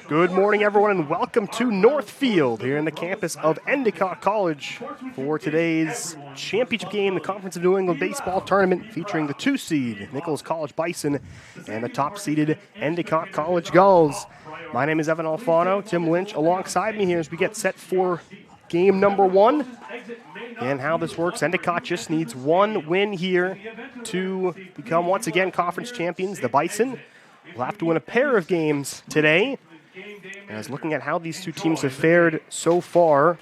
Good morning, everyone, and welcome to Northfield here in the campus of Endicott College for today's championship game, the Conference of New England Baseball Tournament, featuring the 2-seed Nichols College Bison and the top-seeded Endicott College Gulls. My name is Evan Alfano. Tim Lynch alongside me here as we get set for game number one. And how this works, Endicott just needs one win here to become once again conference champions. The Bison will have to win a pair of games today. As looking at how these two teams have fared so far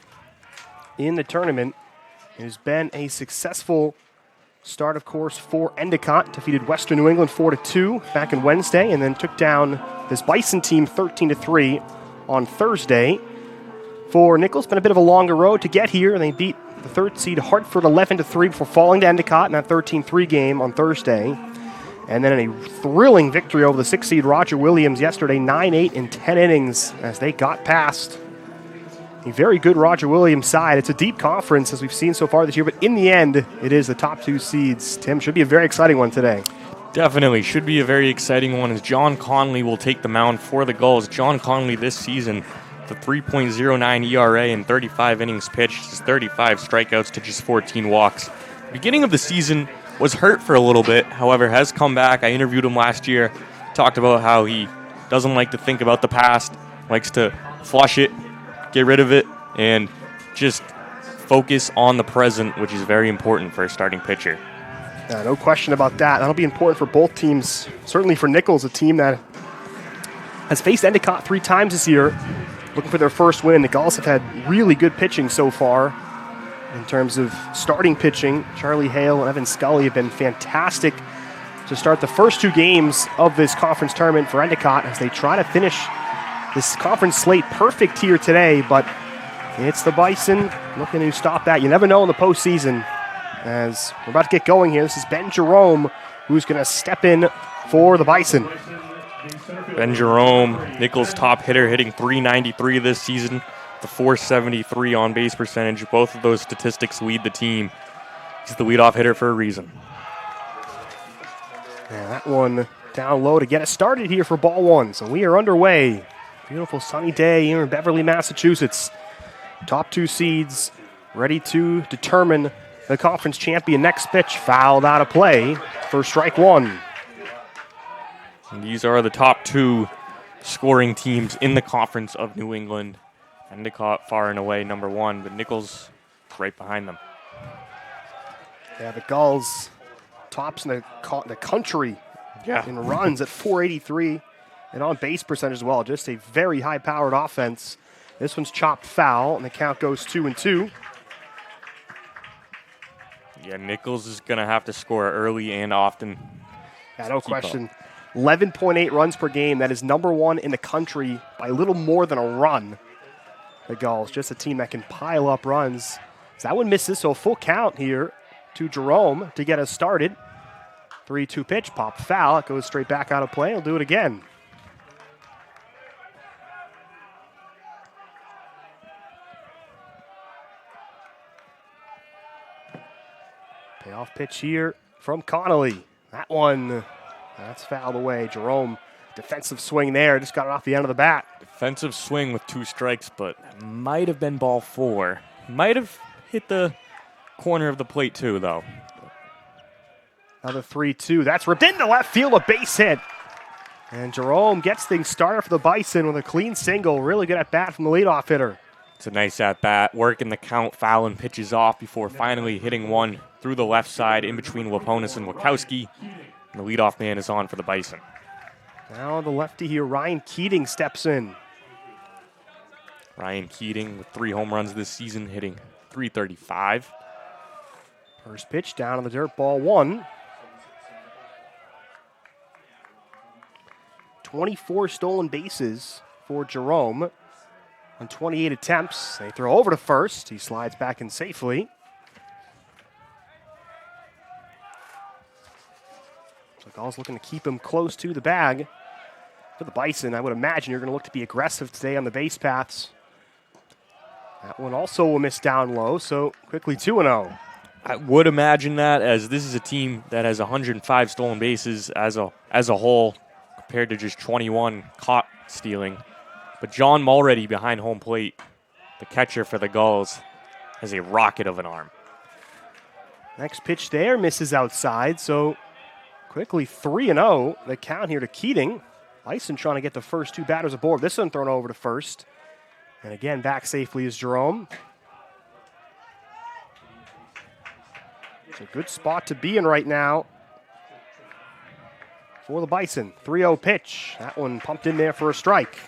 in the tournament, it has been a successful start, of course, for Endicott. Defeated Western New England 4-2 back on Wednesday, and then took down this Bison team 13-3 on Thursday. For Nichols, it's been a bit of a longer road to get here, and they beat the third seed Hartford 11-3 before falling to Endicott in that 13-3 game on Thursday. And then a thrilling victory over the 6-seed Roger Williams yesterday, 9-8 in 10 innings as they got past a very good Roger Williams side. It's a deep conference as we've seen so far this year, but in the end, it is the top two seeds. Tim, should be a very exciting one today. Definitely should be a very exciting one as John Conley will take the mound for the Gulls. John Conley this season, the 3.09 ERA in 35 innings pitched, his 35 strikeouts to just 14 walks. Beginning of the season, was hurt for a little bit, however, has come back. I interviewed him last year, talked about how he doesn't like to think about the past, likes to flush it, get rid of it, and just focus on the present, which is very important for a starting pitcher. Yeah, no question about that. That'll be important for both teams. Certainly for Nichols, a team that has faced Endicott 3 times this year, looking for their first win. The Gulls have had really good pitching so far. In terms of starting pitching, Charlie Hale and Evan Scully have been fantastic to start the first 2 games of this conference tournament for Endicott as they try to finish this conference slate perfect here today, but it's the Bison looking to stop that. You never know in the postseason. As we're about to get going here, this is Ben Jerome who's going to step in for the Bison. Ben Jerome, Nichols' top hitter, hitting .393 this season. The .473 on-base percentage. Both of those statistics lead the team. He's the leadoff hitter for a reason. Yeah, that one down low to get us started here for ball one. So we are underway. Beautiful sunny day here in Beverly, Massachusetts. Top 2 seeds ready to determine the conference champion. Next pitch fouled out of play for strike one. And these are the top 2 scoring teams in the Conference of New England. Endicott far and away number 1, but Nichols right behind them. Yeah, the Gulls tops in the country in runs at .483 and on base percentage as well. Just a very high-powered offense. This one's chopped foul, and the count goes 2-2. Yeah, Nichols is going to have to score early and often. Yeah, no question. 11.8 runs per game. That is number 1 in the country by a little more than a run. The Gulls, just a team that can pile up runs. So that one misses, so a full count here to Jerome to get us started. 3-2 pitch, pop foul. It goes straight back out of play. He'll do it again. Payoff pitch here from Connolly. That one, that's fouled away. Jerome, defensive swing there, just got it off the end of the bat. Defensive swing with 2 strikes, but might have been ball 4. Might have hit the corner of the plate too, though. Another 3-2. That's ripped into left field, a base hit. And Jerome gets things started for the Bison with a clean single. Really good at bat from the leadoff hitter. It's a nice at bat, working the count, fouling pitches off before finally hitting one through the left side in between Laponis and Wachowski. And the leadoff man is on for the Bison. Now the lefty here, Ryan Keating, steps in. Ryan Keating with 3 home runs this season, hitting .335. First pitch down on the dirt, ball 1. 24 stolen bases for Jerome on 28 attempts. They throw over to first. He slides back in safely. So Gulls looking to keep him close to the bag. For the Bison, I would imagine you're going to look to be aggressive today on the base paths. That one also will miss down low, so quickly 2-0. I would imagine that, as this is a team that has 105 stolen bases as a whole, compared to just 21 caught stealing. But John Mulready behind home plate, the catcher for the Gulls, has a rocket of an arm. Next pitch there misses outside, so quickly 3-0. The count here to Keating. Bison trying to get the first two batters aboard. This one thrown over to first. And again, back safely is Jerome. It's a good spot to be in right now for the Bison. 3-0 pitch. That one pumped in there for a strike.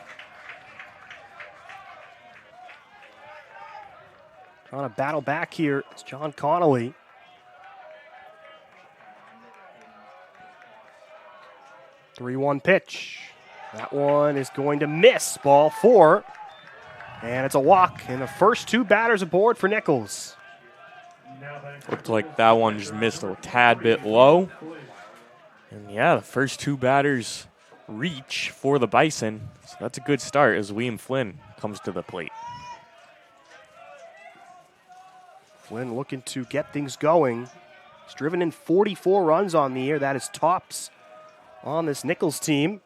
Trying to battle back here. It's John Connolly. Three-one pitch. That one is going to miss. Ball 4. And it's a walk. And the first two batters aboard for Nichols. Looked like that one just missed a tad bit low. And yeah, the first two batters reach for the Bison. So that's a good start as Liam Flynn comes to the plate. Flynn looking to get things going. He's driven in 44 runs on the year. That is tops on this Nichols team.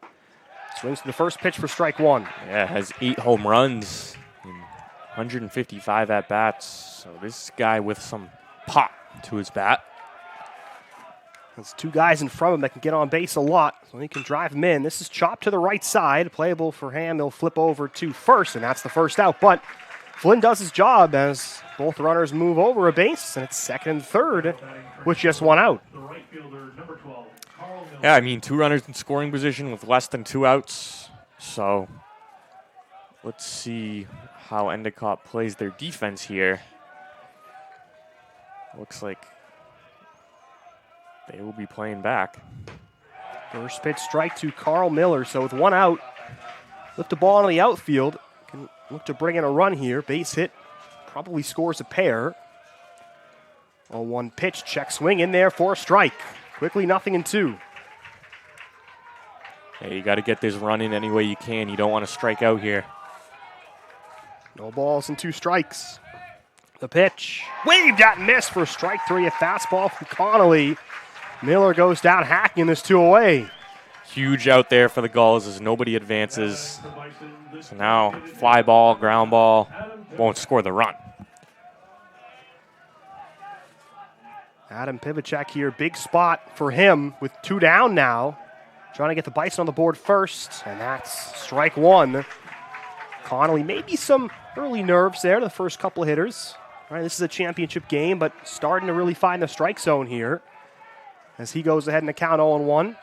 Swings to the first pitch for strike 1. Yeah, has 8 home runs in 155 at-bats. So this guy with some pop to his bat. There's two guys in front of him that can get on base a lot, so he can drive him in. This is chopped to the right side. Playable for him. They'll flip over to first, and that's the first out. But Flynn does his job as both runners move over a base, and it's second and third with just one out. Yeah, I mean, 2 runners in scoring position with less than 2 outs. So let's see how Endicott plays their defense here. Looks like they will be playing back. First pitch strike to Carl Miller. So with one out, lift the ball into the outfield. Can look to bring in a run here. Base hit. Probably scores a pair. 0-1 pitch. Check swing in there for a strike. Quickly 0-2. Hey, you got to get this run in any way you can. You don't want to strike out here. No balls and 2 strikes. The pitch. Waved at and missed for strike 3. A fastball from Connolly. Miller goes down hacking this 2 away. Huge out there for the Gulls as nobody advances. So now fly ball, ground ball, won't score the run. Adam Pivacek here, big spot for him with 2 down now. Trying to get the Bison on the board first, and that's strike 1. Connolly, maybe some early nerves there to the first couple of hitters. All right, this is a championship game, but starting to really find the strike zone here as he goes ahead and the count 0-1.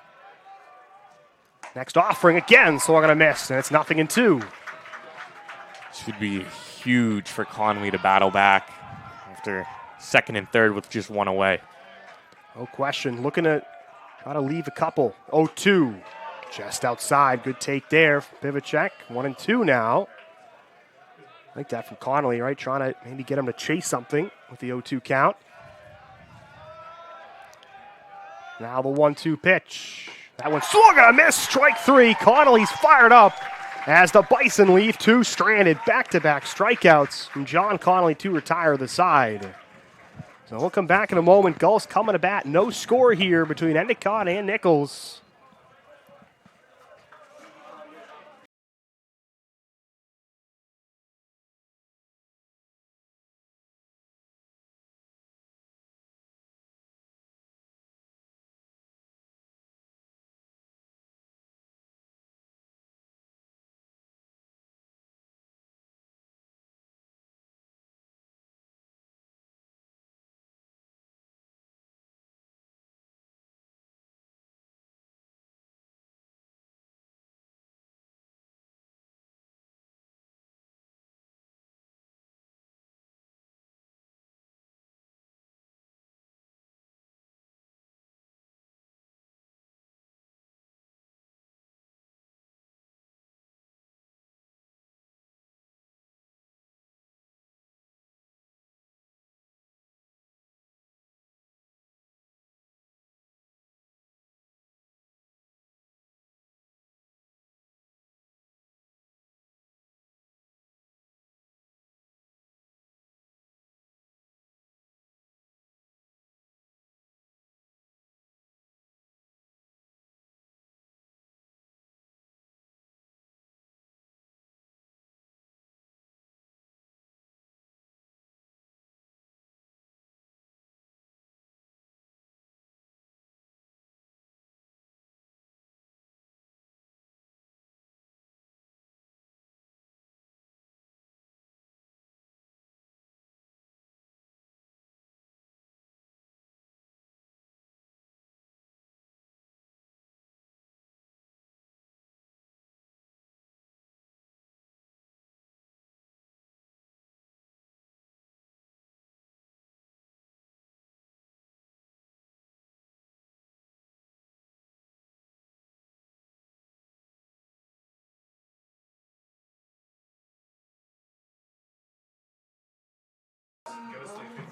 Next offering again, so we're going to miss, and it's 0-2. This would be huge for Connolly to battle back after second and third with just 1 away. No question. Looking to try to leave a couple. 0-2. Just outside. Good take there. Pivacek. 1-2 now. I like that from Connolly, right? Trying to maybe get him to chase something with the 0-2 count. Now the 1-2 pitch. That one swung and a miss. Strike 3. Connolly's fired up as the Bison leave 2 stranded. Back-to-back strikeouts from John Connolly to retire the side. So we'll come back in a moment. Gulls coming to bat. No score here between Endicott and Nichols.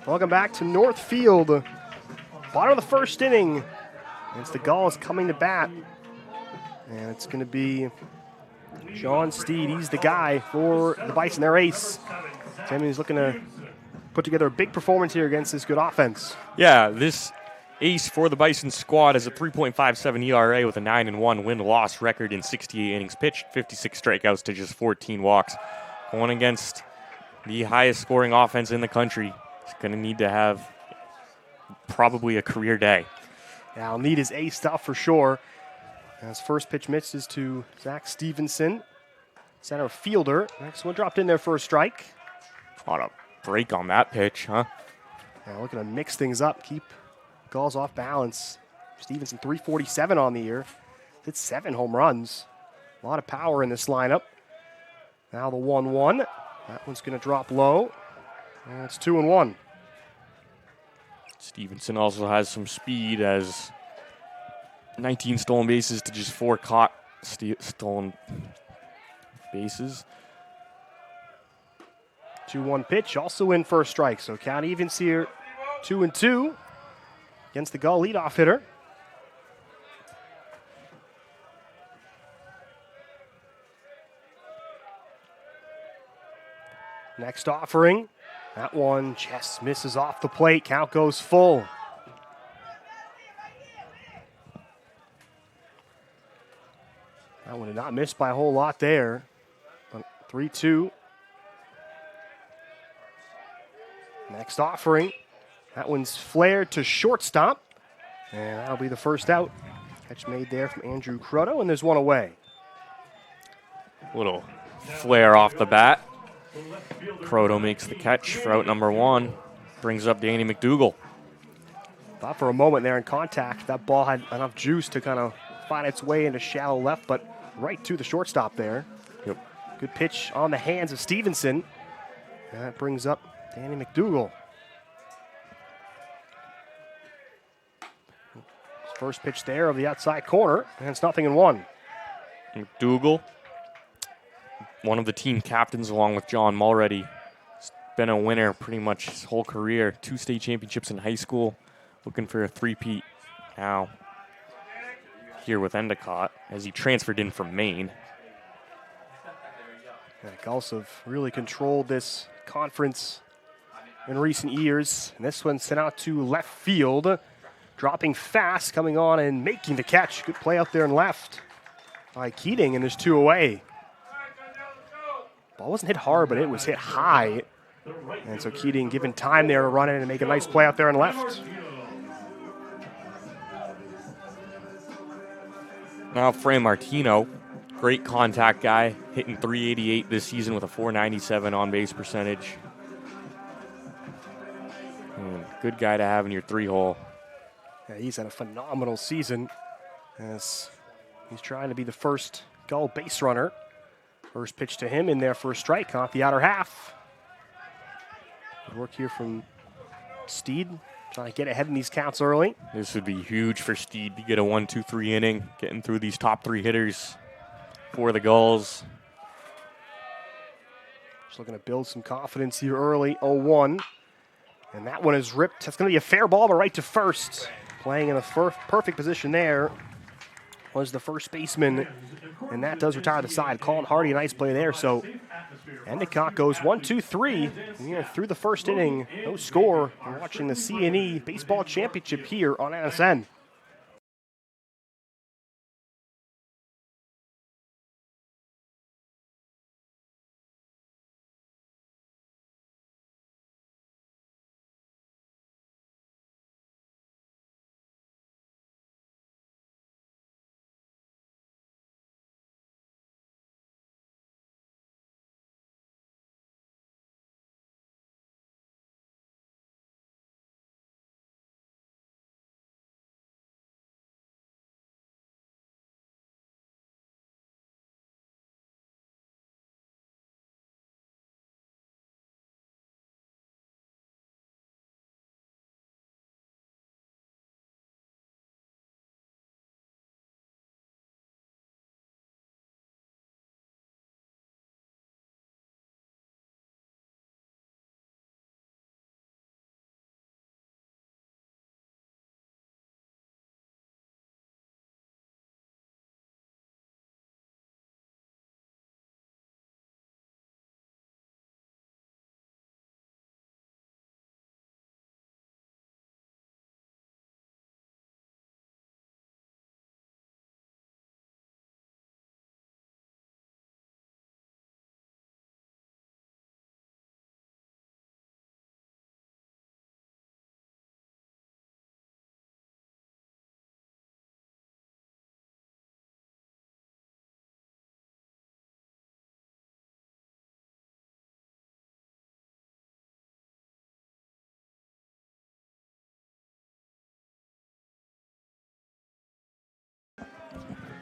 Welcome back to Northfield. Bottom of the first inning. It's the Gulls coming to bat. And it's going to be Sean Steed. He's the guy for the Bison, their ace. Timmy's looking to put together a big performance here against this good offense. Yeah, this ace for the Bison squad is a 3.57 ERA with a 9-1 win-loss record in 68 innings pitched, 56 strikeouts to just 14 walks. Going against the highest scoring offense in the country. He's going to need to have probably a career day. Yeah, I'll need his ace stuff for sure. His first pitch misses to Zach Stevenson, center fielder. Next one dropped in there for a strike. What a break on that pitch, huh? Yeah, looking to mix things up, keep Gulls off balance. Stevenson 347 on the year. Hit 7 home runs. A lot of power in this lineup. Now the 1-1. That one's going to drop low. And it's 2-1. Stevenson also has some speed as 19 stolen bases to just 4 caught stolen bases. 2-1 pitch, also in for a strike. So count evens here, 2-2 against the Gull leadoff hitter. Next offering, that one just misses off the plate. Count goes full. That one did not miss by a whole lot there. 3-2. Next offering, that one's flared to shortstop. And that'll be the first out. Catch made there from Andrew Croto, and there's one away. Little flare off the bat. Croto makes the catch for out number 1. Brings up Danny McDougal. Thought for a moment there in contact, that ball had enough juice to kind of find its way into shallow left, but right to the shortstop there. Yep. Good pitch on the hands of Stevenson. And that brings up Danny McDougal. First pitch there of the outside corner, and it's 0-1. McDougal, one of the team captains along with John Mulready. He's been a winner pretty much his whole career. 2 state championships in high school. Looking for a three-peat now here with Endicott as he transferred in from Maine. Yeah, Gulls have really controlled this conference in recent years. And this one sent out to left field. Dropping fast, coming on and making the catch. Good play out there in left by Keating, and there's 2 away. Ball wasn't hit hard, but it was hit high. And so Keating given time there to run in and make a nice play out there in left. Now Fran Martino, great contact guy, hitting .388 this season with a .497 on-base percentage. And good guy to have in your 3-hole. Yeah, he's had a phenomenal season as he's trying to be the first Gull base runner. First pitch to him in there for a strike off the outer half. Good work here from Steed, trying to get ahead in these counts early. This would be huge for Steed to get a 1-2-3 inning, getting through these top 3 hitters for the Gulls. Just looking to build some confidence here early, 0-1. And that one is ripped. That's going to be a fair ball, but right to first. Playing in a perfect position there was the first baseman, and that does retire the side. Colin Hardy, a nice play there. So Endicott goes 1-2-3. We are through the first inning. No score. We're watching the CNE Baseball Championship here on NSN.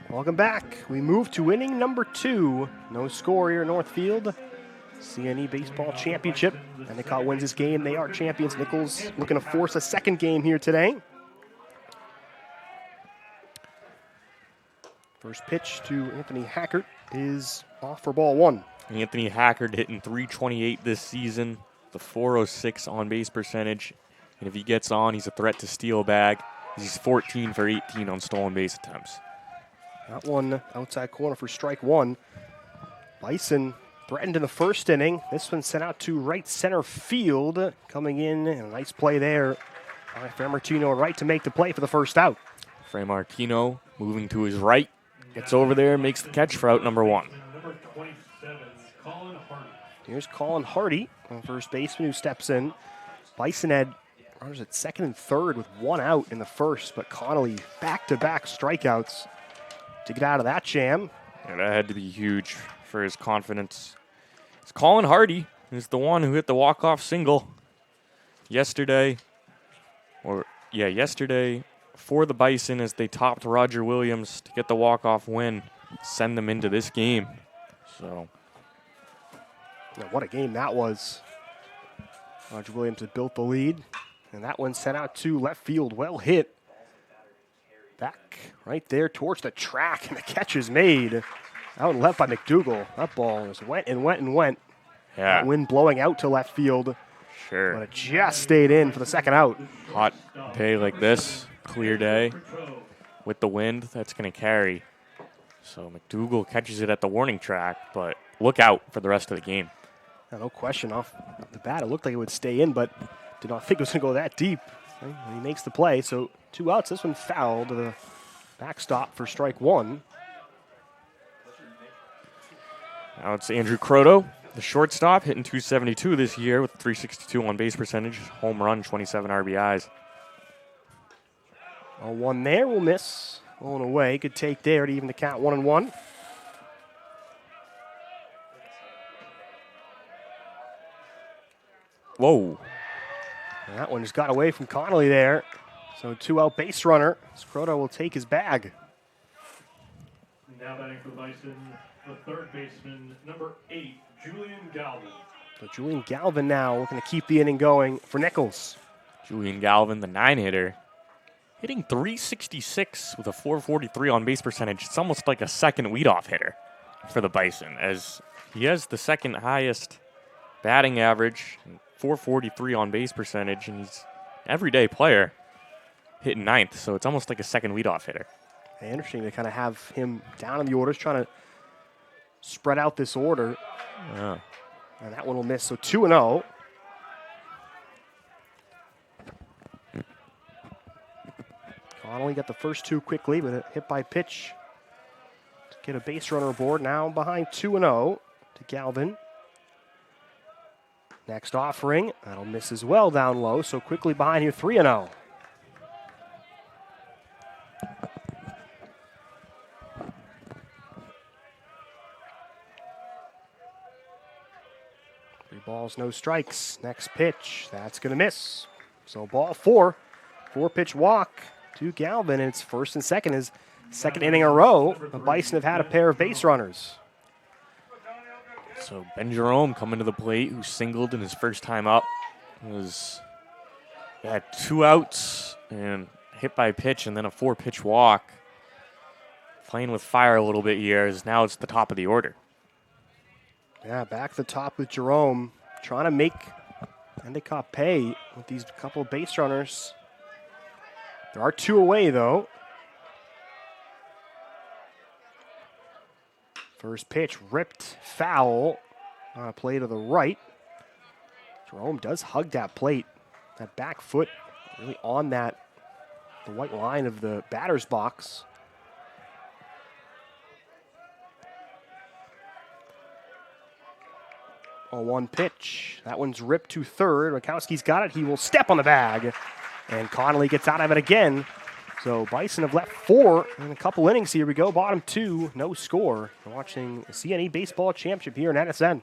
Welcome back. We move to inning number 2. No score here at Northfield. CNE Baseball Championship. Endicott wins this game. They are champions. Nichols looking to force a second game here today. First pitch to Anthony Hackert is off for ball 1. Anthony Hackert hitting .328 this season, the .406 on-base percentage. And if he gets on, he's a threat to steal a bag. He's 14 for 18 on stolen base attempts. That one outside corner for strike 1. Bison threatened in the first inning. This one sent out to right center field. Coming in, and a nice play there by Framartino right to make the play for the first out. Framartino moving to his right, gets over there, makes the catch for out number 1. Here's Colin Hardy, first baseman who steps in. Bison had runners at second and third with 1 out in the first, but Connolly back-to-back strikeouts to get out of that jam. Yeah, that had to be huge for his confidence. It's Colin Hardy is the one who hit the walk-off single yesterday for the Bison as they topped Roger Williams to get the walk-off win, send them into this game. So, now, what a game that was. Roger Williams had built the lead, and that one sent out to left field. Well hit. Back right there towards the track, and the catch is made. Out and left by McDougal. That ball just went and went and went. yeah, That wind blowing out to left field, but sure. it just stayed in for the second out. Hot day like this, clear day, with the wind, that's going to carry. So McDougal catches it at the warning track, but look out for the rest of the game. No question off the bat. It looked like it would stay in, but did not think it was going to go that deep. And he makes the play, so 2 outs. This one foul to the backstop for strike 1. Now it's Andrew Croto, the shortstop, hitting .272 this year with .362 on base percentage, home run, 27 RBIs. 1 there will miss. Going away. Good take there to even the count 1-1. Whoa. And that one just got away from Connolly there. So 2-out base runner. Scroto will take his bag. Now batting for the Bison, the third baseman, number 8, Julian Galvin. So Julian Galvin now looking to keep the inning going for Nichols. Julian Galvin, the 9-hitter, hitting .366 with a .443 on base percentage. It's almost like a second leadoff hitter for the Bison, as he has the second highest batting average, .443 on base percentage, and he's an everyday player hitting 9th, so it's almost like a second leadoff hitter. Interesting to kind of have him down in the orders, trying to spread out this order. Yeah. And that one will miss, so 2-0. Connolly got the first 2 quickly, but a hit by pitch to get a base runner aboard. Now behind 2-0 to Galvin. Next offering, that'll miss as well down low, so quickly behind here, 3-0. Three balls, no strikes. Next pitch, that's going to miss. So ball 4, 4-pitch walk to Galvin, and it's first and second. His second inning in a row, the Bison have had a pair of base runners. So Ben Jerome coming to the plate, who singled in his first time up. Had 2 outs and hit by a pitch and then a 4-pitch walk. Playing with fire a little bit here, as now it's the top of the order. Yeah, back to the top with Jerome, trying to make Endicott pay with these couple of base runners. There are 2 away, though. First pitch ripped foul on a play to the right. Jerome does hug that plate. That back foot really on the white line of the batter's box. A 1 pitch. That one's ripped to third. Rakowski's got it. He will step on the bag. And Connolly gets out of it again. So Bison have left 4 in a couple innings. Here we go. Bottom 2, no score. We're watching the CNE Baseball Championship here in NSN.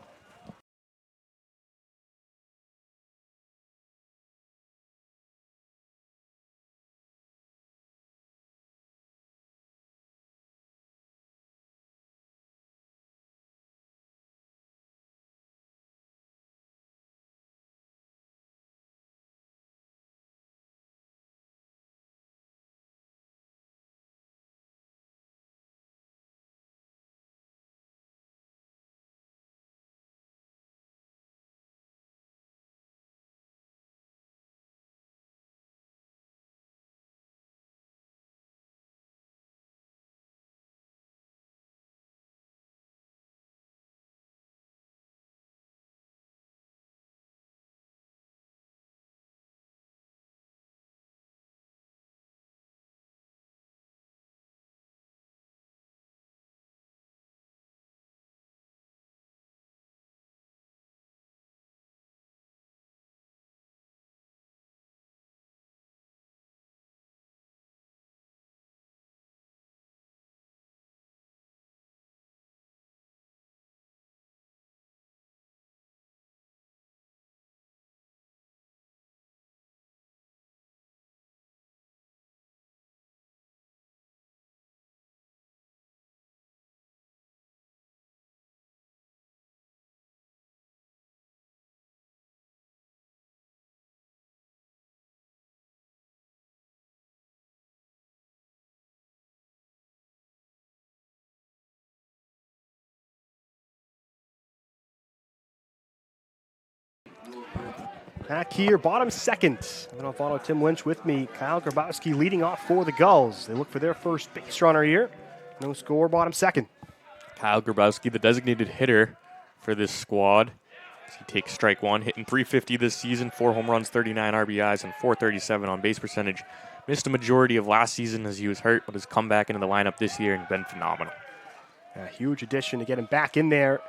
Back here, bottom second. I'm going to follow Tim Lynch with me. Kyle Grabowski leading off for the Gulls. They look for their first base runner here. No score, bottom second. Kyle Grabowski, the designated hitter for this squad. He takes strike one, hitting .350 this season, 4 home runs, 39 RBIs, and .437 on base percentage. Missed a majority of last season as he was hurt, but has come back into the lineup this year and been phenomenal. A huge addition to get him back in there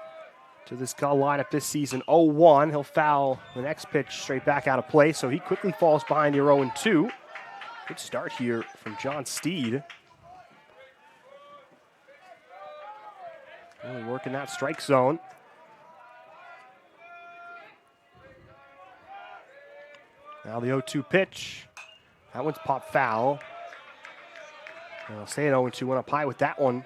to this Gull lineup this season. 0-1. He'll foul the next pitch straight back out of play, so he quickly falls behind here 0-2. Good start here from John Steed. Really working that strike zone. Now the 0-2 pitch. That one's popped foul. And I'll say it 0-2, went up high with that one.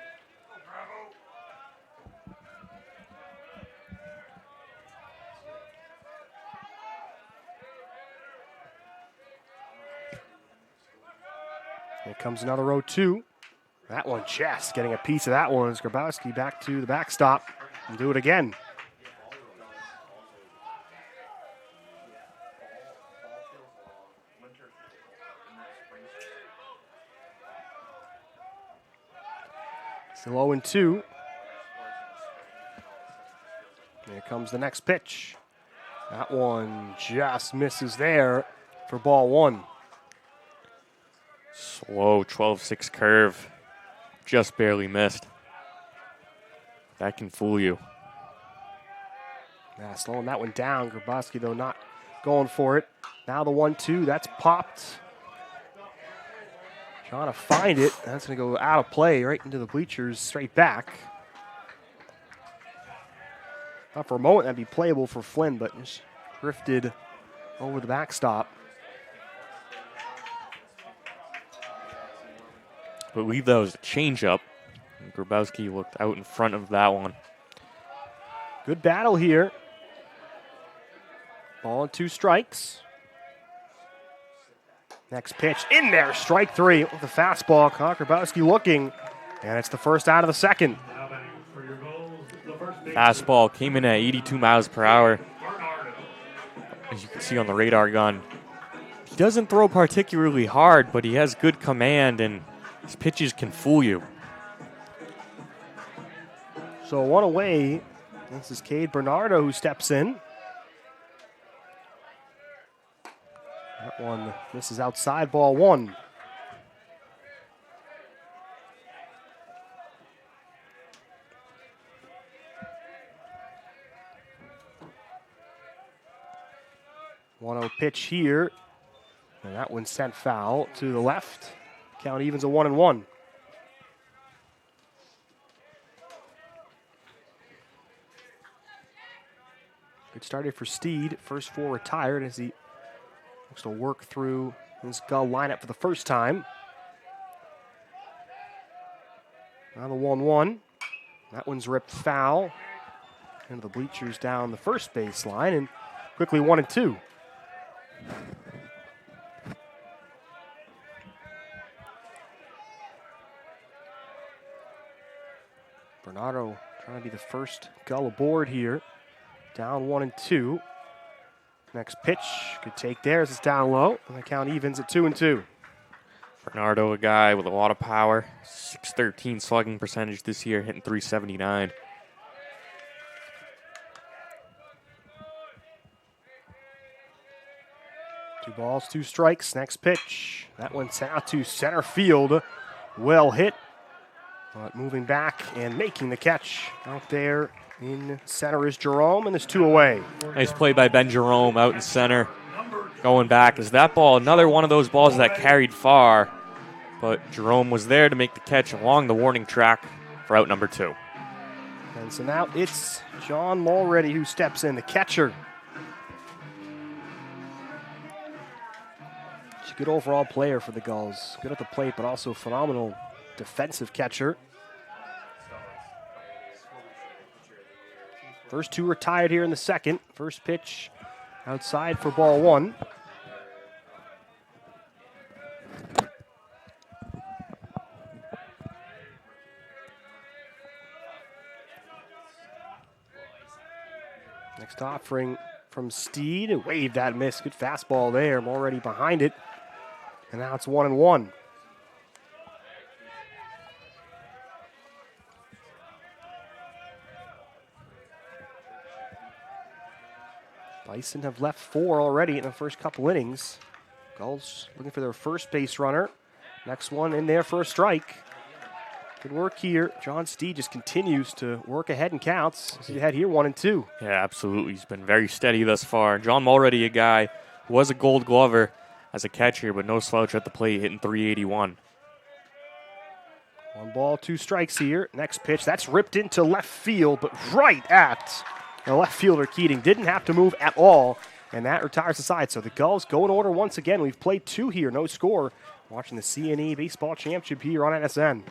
Here comes another 0-2. That one just getting a piece of that one as Grabowski back to the backstop and do it again. Still 0-2. Here comes the next pitch. That one just misses there for ball one. Slow 12-6 curve. Just barely missed. That can fool you. Yeah, slowing that one down. Grabowski, though, not going for it. Now the 1-2, that's popped. Trying to find it. That's going to go out of play right into the bleachers, straight back. Thought for a moment that'd be playable for Flynn, but just drifted over the backstop. I believe that was a changeup. Grabowski looked out in front of that one. Good battle here. Ball and 2 strikes. Next pitch in there, strike 3 with the fastball. Grabowski looking, and it's the first out of the second. Fastball came in at 82 miles per hour. As you can see on the radar gun. He doesn't throw particularly hard, but he has good command, and his pitches can fool you. So 1 away. This is Cade Bernardo who steps in. That one misses outside, ball 1. One-0 pitch here. And that one sent foul to the left. Count evens a 1-1. Good start here for Steed. First 4 retired as he looks to work through this Gull lineup for the first time. Now the 1-1. That one's ripped foul. Into the bleachers down the first baseline, and quickly 1-2. Bernardo trying to be the first Gull aboard here. Down 1-2. Next pitch, good take there as it's down low. And the count evens at 2-2. Bernardo, a guy with a lot of power. .613 slugging percentage this year, hitting .379. Two balls, 2 strikes. Next pitch. That one sent out to center field. Well hit. But moving back and making the catch out there in center is Jerome, and there's 2 away. Nice play by Ben Jerome out in center. Going back is that ball, another one of those balls that carried far. But Jerome was there to make the catch along the warning track for out number 2. And so now it's John Mulready who steps in, the catcher. He's a good overall player for the Gulls. Good at the plate, but also phenomenal defensive catcher. First 2 retired here in the second. First pitch outside for ball 1. Next offering from Steed. Waved that miss. Good fastball there. I'm already behind it. And now it's 1-1. Bison have left 4 already in the first couple innings. Gulls looking for their first base runner. Next one in there for a strike. Good work here. John Steed just continues to work ahead in counts. As he had here 1-2. Yeah, absolutely. He's been very steady thus far. John Mulready, a guy who was a Gold Glover as a catcher, but no slouch at the plate, hitting .381. 1 ball, 2 strikes here. Next pitch, that's ripped into left field, but right at the left fielder Keating. Didn't have to move at all, and that retires the side. So the Gulls go in order once again. We've played 2 here, no score. Watching the CNE Baseball Championship here on NSN.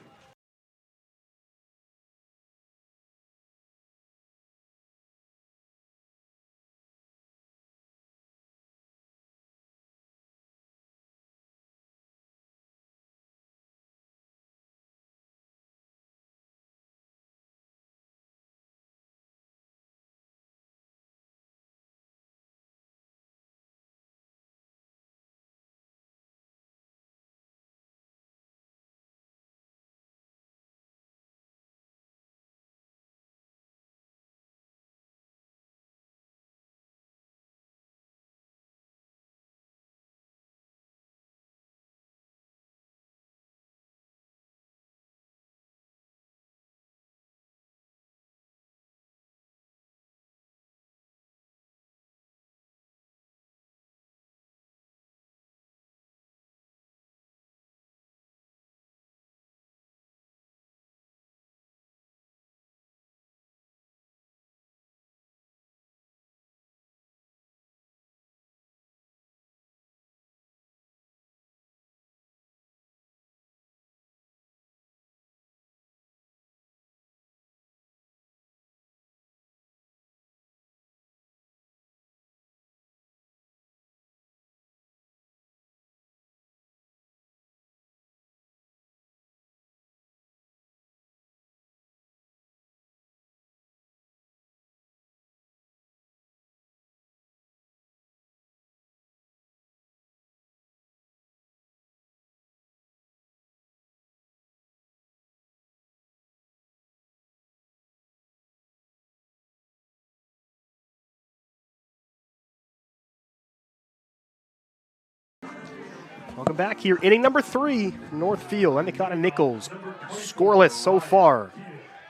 Welcome back here. Inning number 3, Northfield. Endicott and Nichols scoreless so far.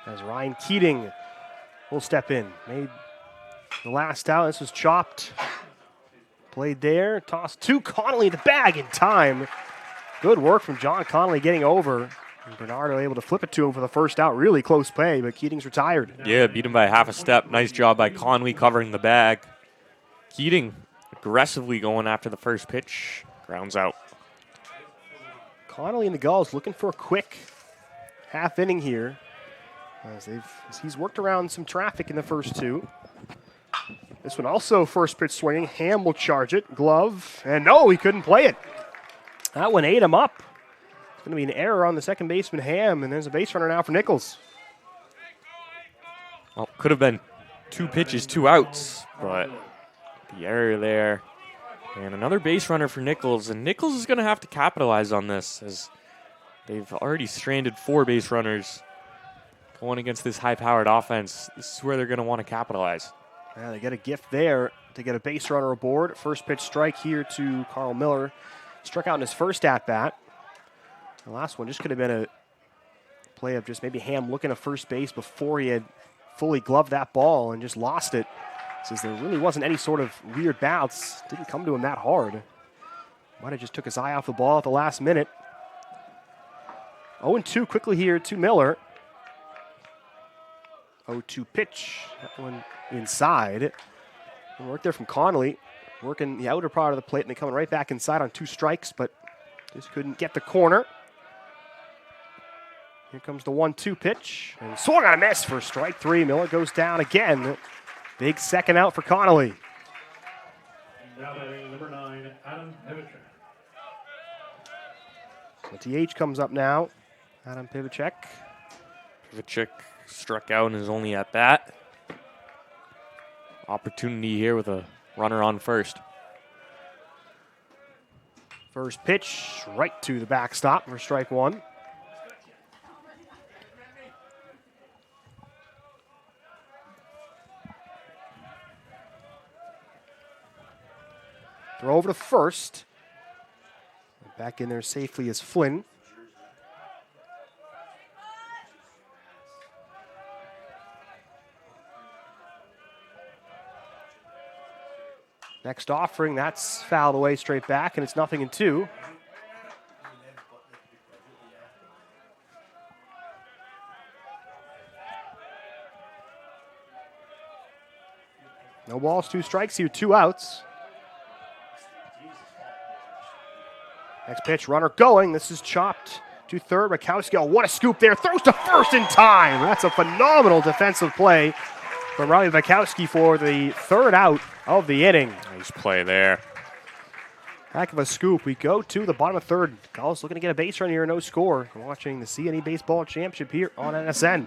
As Ryan Keating will step in. Made the last out. This was chopped. Played there. Tossed to Connolly. The bag in time. Good work from John Connolly getting over. And Bernardo able to flip it to him for the first out. Really close play, but Keating's retired. Yeah, beat him by half a step. Nice job by Conley covering the bag. Keating aggressively going after the first pitch. Grounds out. Connolly and the Gulls looking for a quick half inning here. As he's worked around some traffic in the first 2. This one also first pitch swinging. Ham will charge it. Glove. And no, he couldn't play it. That one ate him up. It's going to be an error on the second baseman, Ham, and there's a base runner now for Nichols. Well, could have been 2 pitches, 2 outs, but the error there. And another base runner for Nichols, and Nichols is going to have to capitalize on this as they've already stranded 4 base runners going against this high-powered offense. This is where they're going to want to capitalize. Yeah, they get a gift there to get a base runner aboard. First pitch strike here to Carl Miller. Struck out in his first at-bat. The last one just could have been a play of just maybe Ham looking at first base before he had fully gloved that ball and just lost it. Since there really wasn't any sort of weird bounce. Didn't come to him that hard. Might have just took his eye off the ball at the last minute. 0-2 quickly here to Miller. 0-2 pitch. That one inside. Good work there from Connolly. Working the outer part of the plate and then coming right back inside on 2 strikes, but just couldn't get the corner. Here comes the 1-2 pitch. And swung on a miss for strike 3. Miller goes down again. Big second out for Connolly. Now batting number 9, Adam Pivicek. So TH comes up now. Adam Pivicek. Pivicek struck out in his only at bat. Opportunity here with a runner on first. First pitch right to the backstop for strike one. Throw over to first. Back in there safely is Flynn. Next offering, that's fouled away straight back, and it's 0-2. No balls, 2 strikes here, 2 outs. Next pitch, runner going. This is chopped to third. Rakowski, oh, what a scoop there. Throws to first in time. That's a phenomenal defensive play from Riley Rakowski for the 3rd out of the inning. Nice play there. Heck of a scoop. We go to the bottom of 3rd. Gulls looking to get a base run here, no score. We're watching the CNE Baseball Championship here on NSN.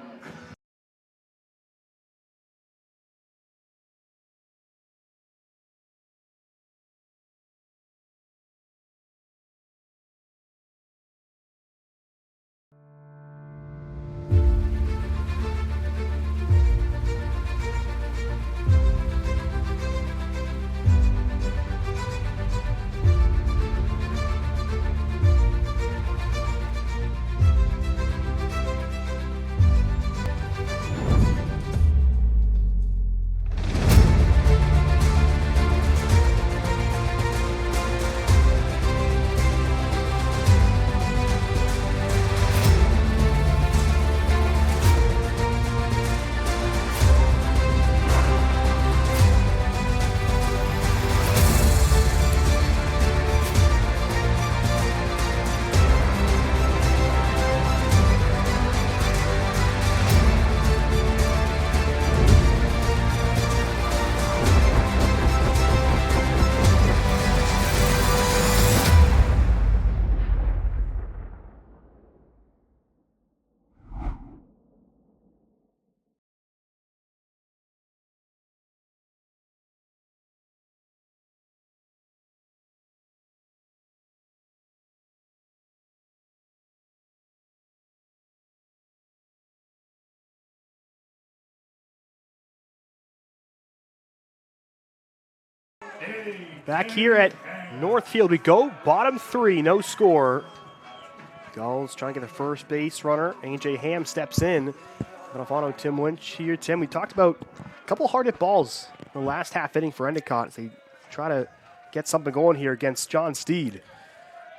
Back here at Northfield we go. Bottom 3, no score. Gulls trying to get the first base runner. A.J. Ham steps in. Alfano, Tim Lynch here. Tim, we talked about a couple hard hit balls in the last half inning for Endicott as they try to get something going here against John Steed.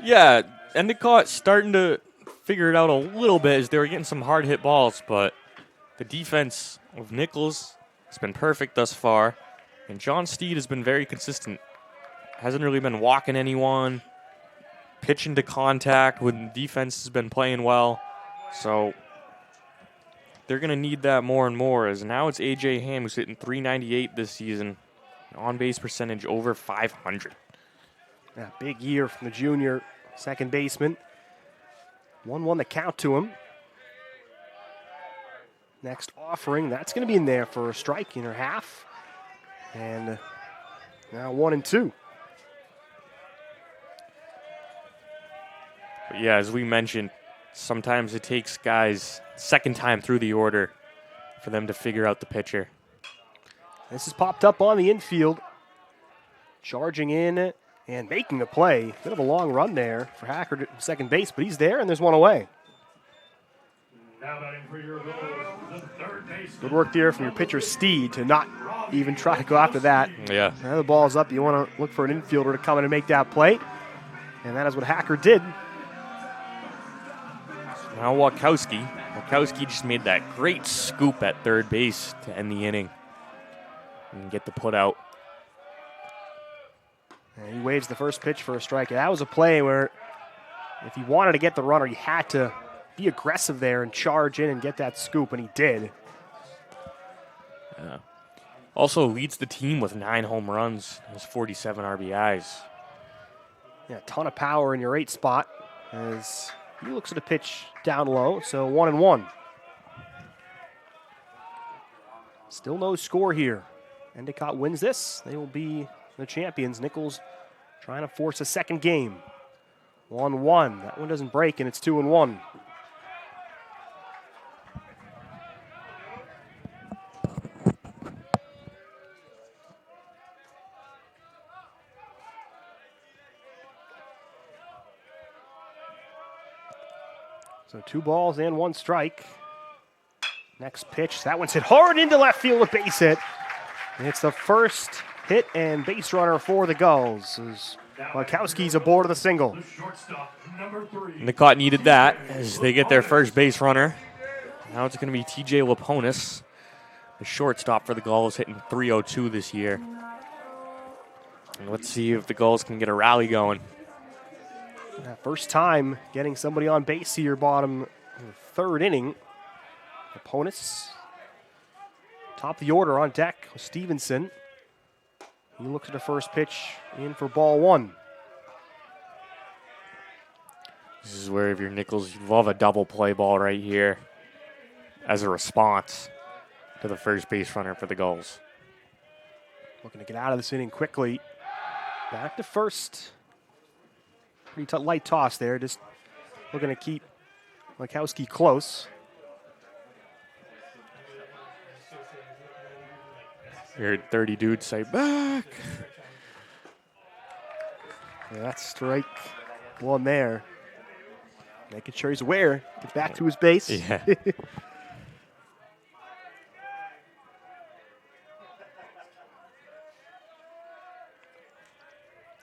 Yeah, Endicott starting to figure it out a little bit as they were getting some hard hit balls, but the defense of Nichols has been perfect thus far, and John Steed has been very consistent. Hasn't really been walking anyone, pitching to contact when defense has been playing well. So they're going to need that more and more, as now it's A.J. Ham who's hitting .398 this season, on-base percentage over .500. Yeah, big year from the junior second baseman. 1-1 the count to him. Next offering, that's going to be in there for a strike in her half. And now 1-2. But yeah, as we mentioned, sometimes it takes guys second time through the order for them to figure out the pitcher. This is popped up on the infield. Charging in and making the play. Bit of a long run there for Hacker at second base, but he's there and there's one away. Now batting for your Gulls, the third baseman. Good work there from your pitcher, Steed, to not even try to go after that. Yeah. Now the ball's up. You want to look for an infielder to come in and make that play. And that is what Hacker did. Now Wakowski. Wakowski just made that great scoop at third base to end the inning and get the put out. And he waves the first pitch for a strike. And that was a play where if he wanted to get the runner, he had to be aggressive there and charge in and get that scoop, and he did. Yeah. Also leads the team with 9 home runs. Has 47 RBIs. Yeah, a ton of power in your 8 spot as he looks at a pitch down low, so 1-1. Still no score here. Endicott wins this. They will be the champions. Nichols trying to force a second game. 1-1. That one doesn't break, and it's 2-1. So 2 balls and 1 strike. Next pitch, that one's hit hard into left field, a base hit. And it's the first hit and base runner for the Gulls. As Markowski's aboard of the single. The shortstop, number 3. Endicott needed that as they get their first base runner. Now it's going to be TJ Laponis, the shortstop for the Gulls, hitting .302 this year. And let's see if the Gulls can get a rally going. First time getting somebody on base here, bottom of the 3rd inning. Opponents, top of the order on deck with Stevenson. He looks at the first pitch in for ball 1. This is where if you're Nichols, you love a double play ball right here as a response to the first base runner for the Gulls. Looking to get out of this inning quickly. Back to first. Pretty light toss there, just looking to keep Markowski close. You heard 30 dudes say, back. Yeah, that's strike 1 there. Making sure he's aware. Get back to his base. Yeah.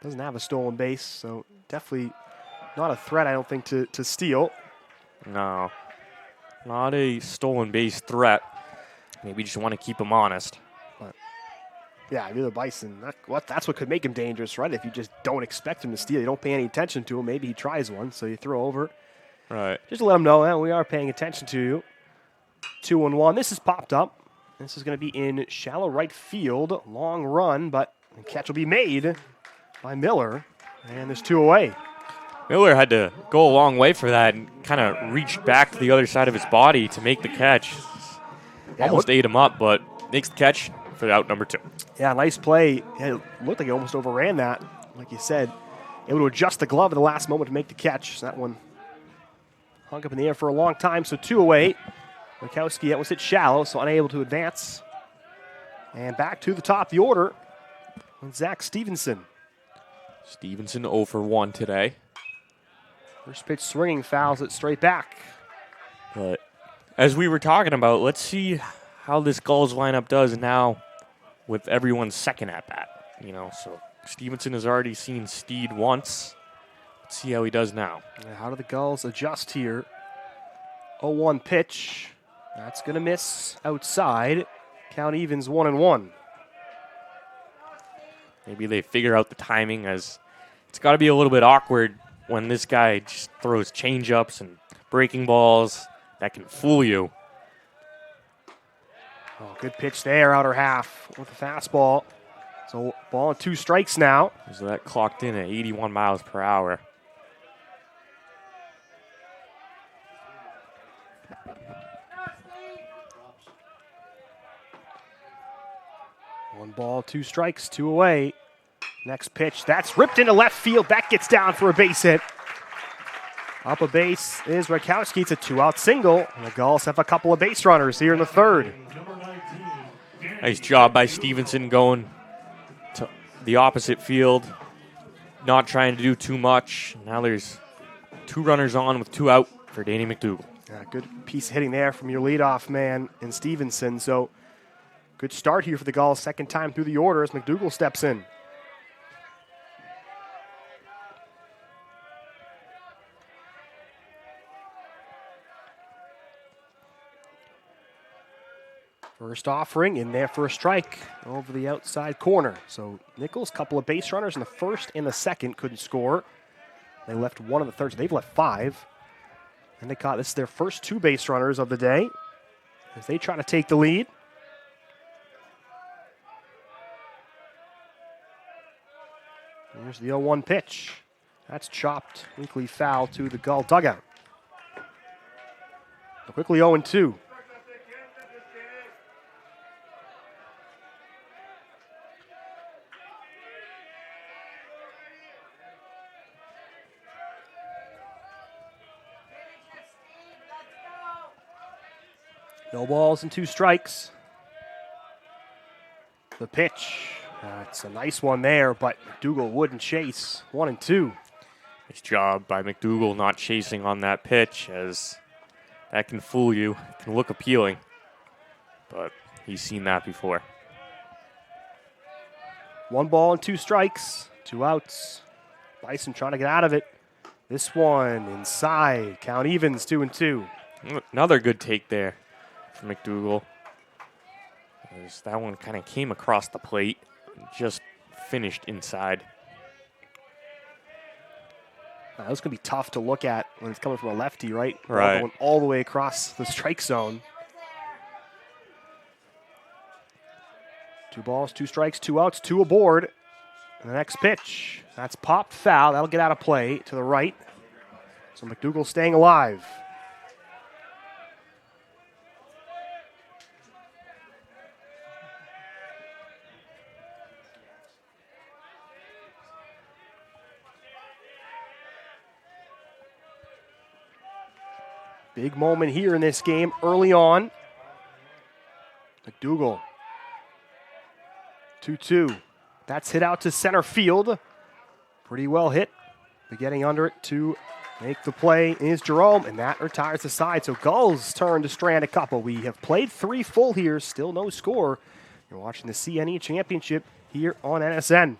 Doesn't have a stolen base, so definitely not a threat, I don't think, to steal. No, not a stolen base threat. Maybe just want to keep him honest. Yeah, if you're the Bison, that's what could make him dangerous, right? If you just don't expect him to steal, you don't pay any attention to him, maybe he tries one, so you throw over. Right. Just to let him know, we are paying attention to you. 2-1. This has popped up. This is going to be in shallow right field. Long run, but the catch will be made by Miller. And there's 2 away. Miller had to go a long way for that and kind of reached back to the other side of his body to make the catch. Almost ate him up, but makes the catch for out number 2. Yeah, nice play. Yeah, it looked like he almost overran that. Like you said, able to adjust the glove at the last moment to make the catch. So that one hung up in the air for a long time, so 2 away. Markowski, that was hit shallow, so unable to advance. And back to the top of the order with Zach Stevenson. Stevenson 0 for 1 today. First pitch swinging, fouls it straight back. But as we were talking about, let's see how this Gulls lineup does now with everyone's second at bat. So Stevenson has already seen Steed once. Let's see how he does now. How do the Gulls adjust here? 0-1 pitch. That's going to miss outside. Count evens 1-1. Maybe they figure out the timing, as it's got to be a little bit awkward when this guy just throws change-ups and breaking balls that can fool you. Oh, good pitch there, outer half with the fastball. So ball and 2 strikes now. So that clocked in at 81 miles per hour. One ball, 2 strikes, 2 away. Next pitch, that's ripped into left field. That gets down for a base hit. Up a base is Rakowski. It's a 2-out single. And the Gulls have a couple of base runners here in the 3rd. Nice job by Stevenson going to the opposite field, not trying to do too much. Now there's 2 runners on with 2 out for Danny McDougall. Yeah, good piece of hitting there from your leadoff man in Stevenson. So good start here for the Gulls. Second time through the order as McDougall steps in. First offering in there for a strike over the outside corner. So Nichols, couple of base runners in the first and the second, couldn't score. They left 1 in the third, so they've left 5. Endicott, this is their first 2 base runners of the day as they try to take the lead. Here's the 0-1 pitch. That's chopped, weakly foul to the Gull dugout. So quickly 0-2. No balls and 2 strikes. The pitch. It's a nice one there, but McDougal wouldn't chase. 1-2. Nice job by McDougal not chasing on that pitch, as that can fool you. It can look appealing, but he's seen that before. 1 ball and 2 strikes. 2 outs. Bison trying to get out of it. This one inside. Count evens, 2-2. Another good take there for McDougal. As that one kind of came across the plate and just finished inside. That was going to be tough to look at when it's coming from a lefty, right? Right. Going all the way across the strike zone. 2 balls, 2 strikes, 2 outs, 2 aboard. And the next pitch, that's popped foul. That'll get out of play to the right. So McDougal staying alive. Big moment here in this game early on. McDougal. 2-2. That's hit out to center field. Pretty well hit. But getting under it to make the play is Jerome, and that retires the side. So Gulls turn to strand a couple. We have played 3 full here, still no score. You're watching the CNE Championship here on NSN.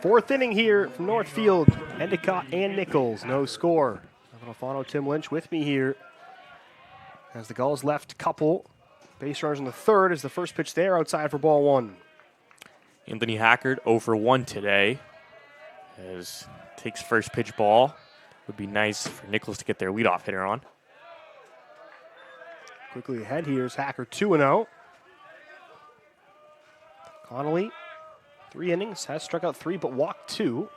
Fourth inning here from Northfield. Endicott and Nichols, no score. Alfano, Tim Lynch with me here. As the Gulls left couple. Base runners in the third is the first pitch there outside for ball 1. Anthony Hackard 0 for 1 today. As takes first pitch ball. Would be nice for Nichols to get their leadoff hitter on. Quickly ahead here is Hacker 2-0. Connolly, 3 innings, has struck out 3 but walked 2.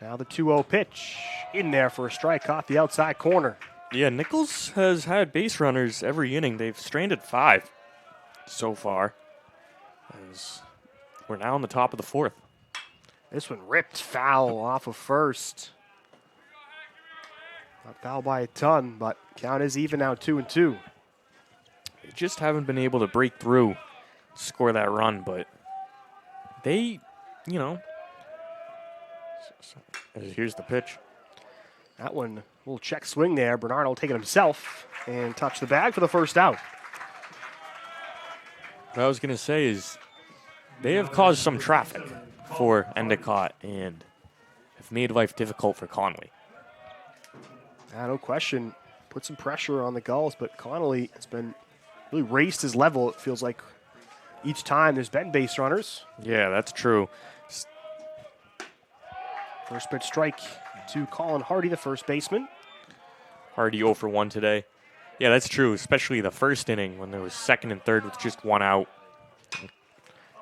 Now the 2-0 pitch in there for a strike, caught the outside corner. Yeah, Nichols has had base runners every inning. They've stranded 5 so far. As we're now on the top of the 4th. This one ripped foul off of first. Not foul by a ton, but count is even now, 2-2. They just haven't been able to break through, score that run, but they, you know. Here's the pitch. That one, a little check swing there. Bernard will take it himself and touch the bag for the first out. What I was going to say is they have caused some traffic for Endicott and have made life difficult for Conley. No question. Put some pressure on the Gulls, but Connolly has been really raised his level, it feels like, each time there's been base runners. Yeah, that's true. First pitch strike to Colin Hardy, the first baseman. Hardy 0 for 1 today. Yeah, that's true, especially the first inning when there was second and third with just one out.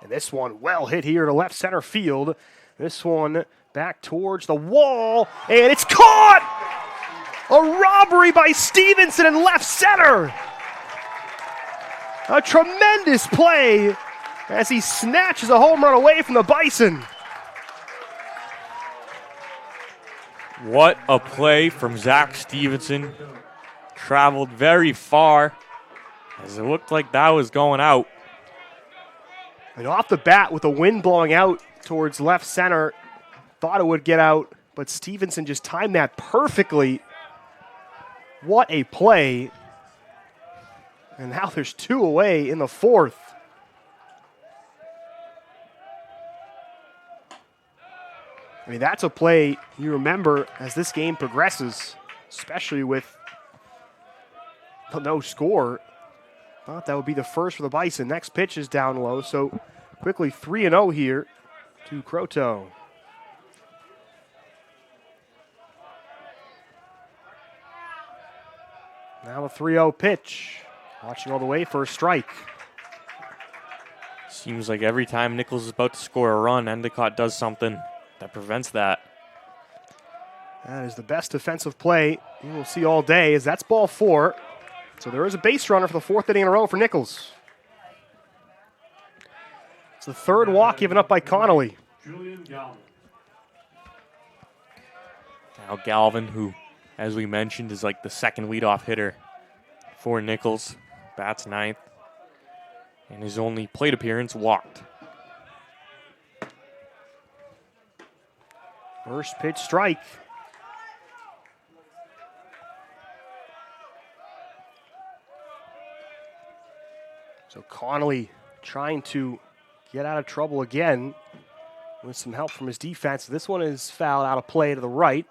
And this one well hit here to left center field. This one back towards the wall, and it's caught! A robbery by Stevenson in left center. A tremendous play as he snatches a home run away from the Bison. What a play from Zach Stevenson. Traveled very far as it looked like that was going out. And off the bat with the wind blowing out towards left center, thought it would get out, but Stevenson just timed that perfectly. What a play. And now there's 2 away in the 4th. I mean, that's a play you remember as this game progresses, especially with the no score. Thought that would be the first for the Bison. Next pitch is down low, so quickly 3-0 here to Croteau. Now a 3-0 pitch. Watching all the way for a strike. Seems like every time Nichols is about to score a run, Endicott does something that prevents that. That is the best defensive play you will see all day, as that's ball 4. So there is a base runner for the 4th inning in a row for Nichols. It's the 3rd walk given up by Connolly. Julian Galvin. Now Galvin, who, as we mentioned, is like the second leadoff hitter for Nichols, bats 9th, and his only plate appearance walked. First pitch strike. So Connolly trying to get out of trouble again with some help from his defense. This one is fouled out of play to the right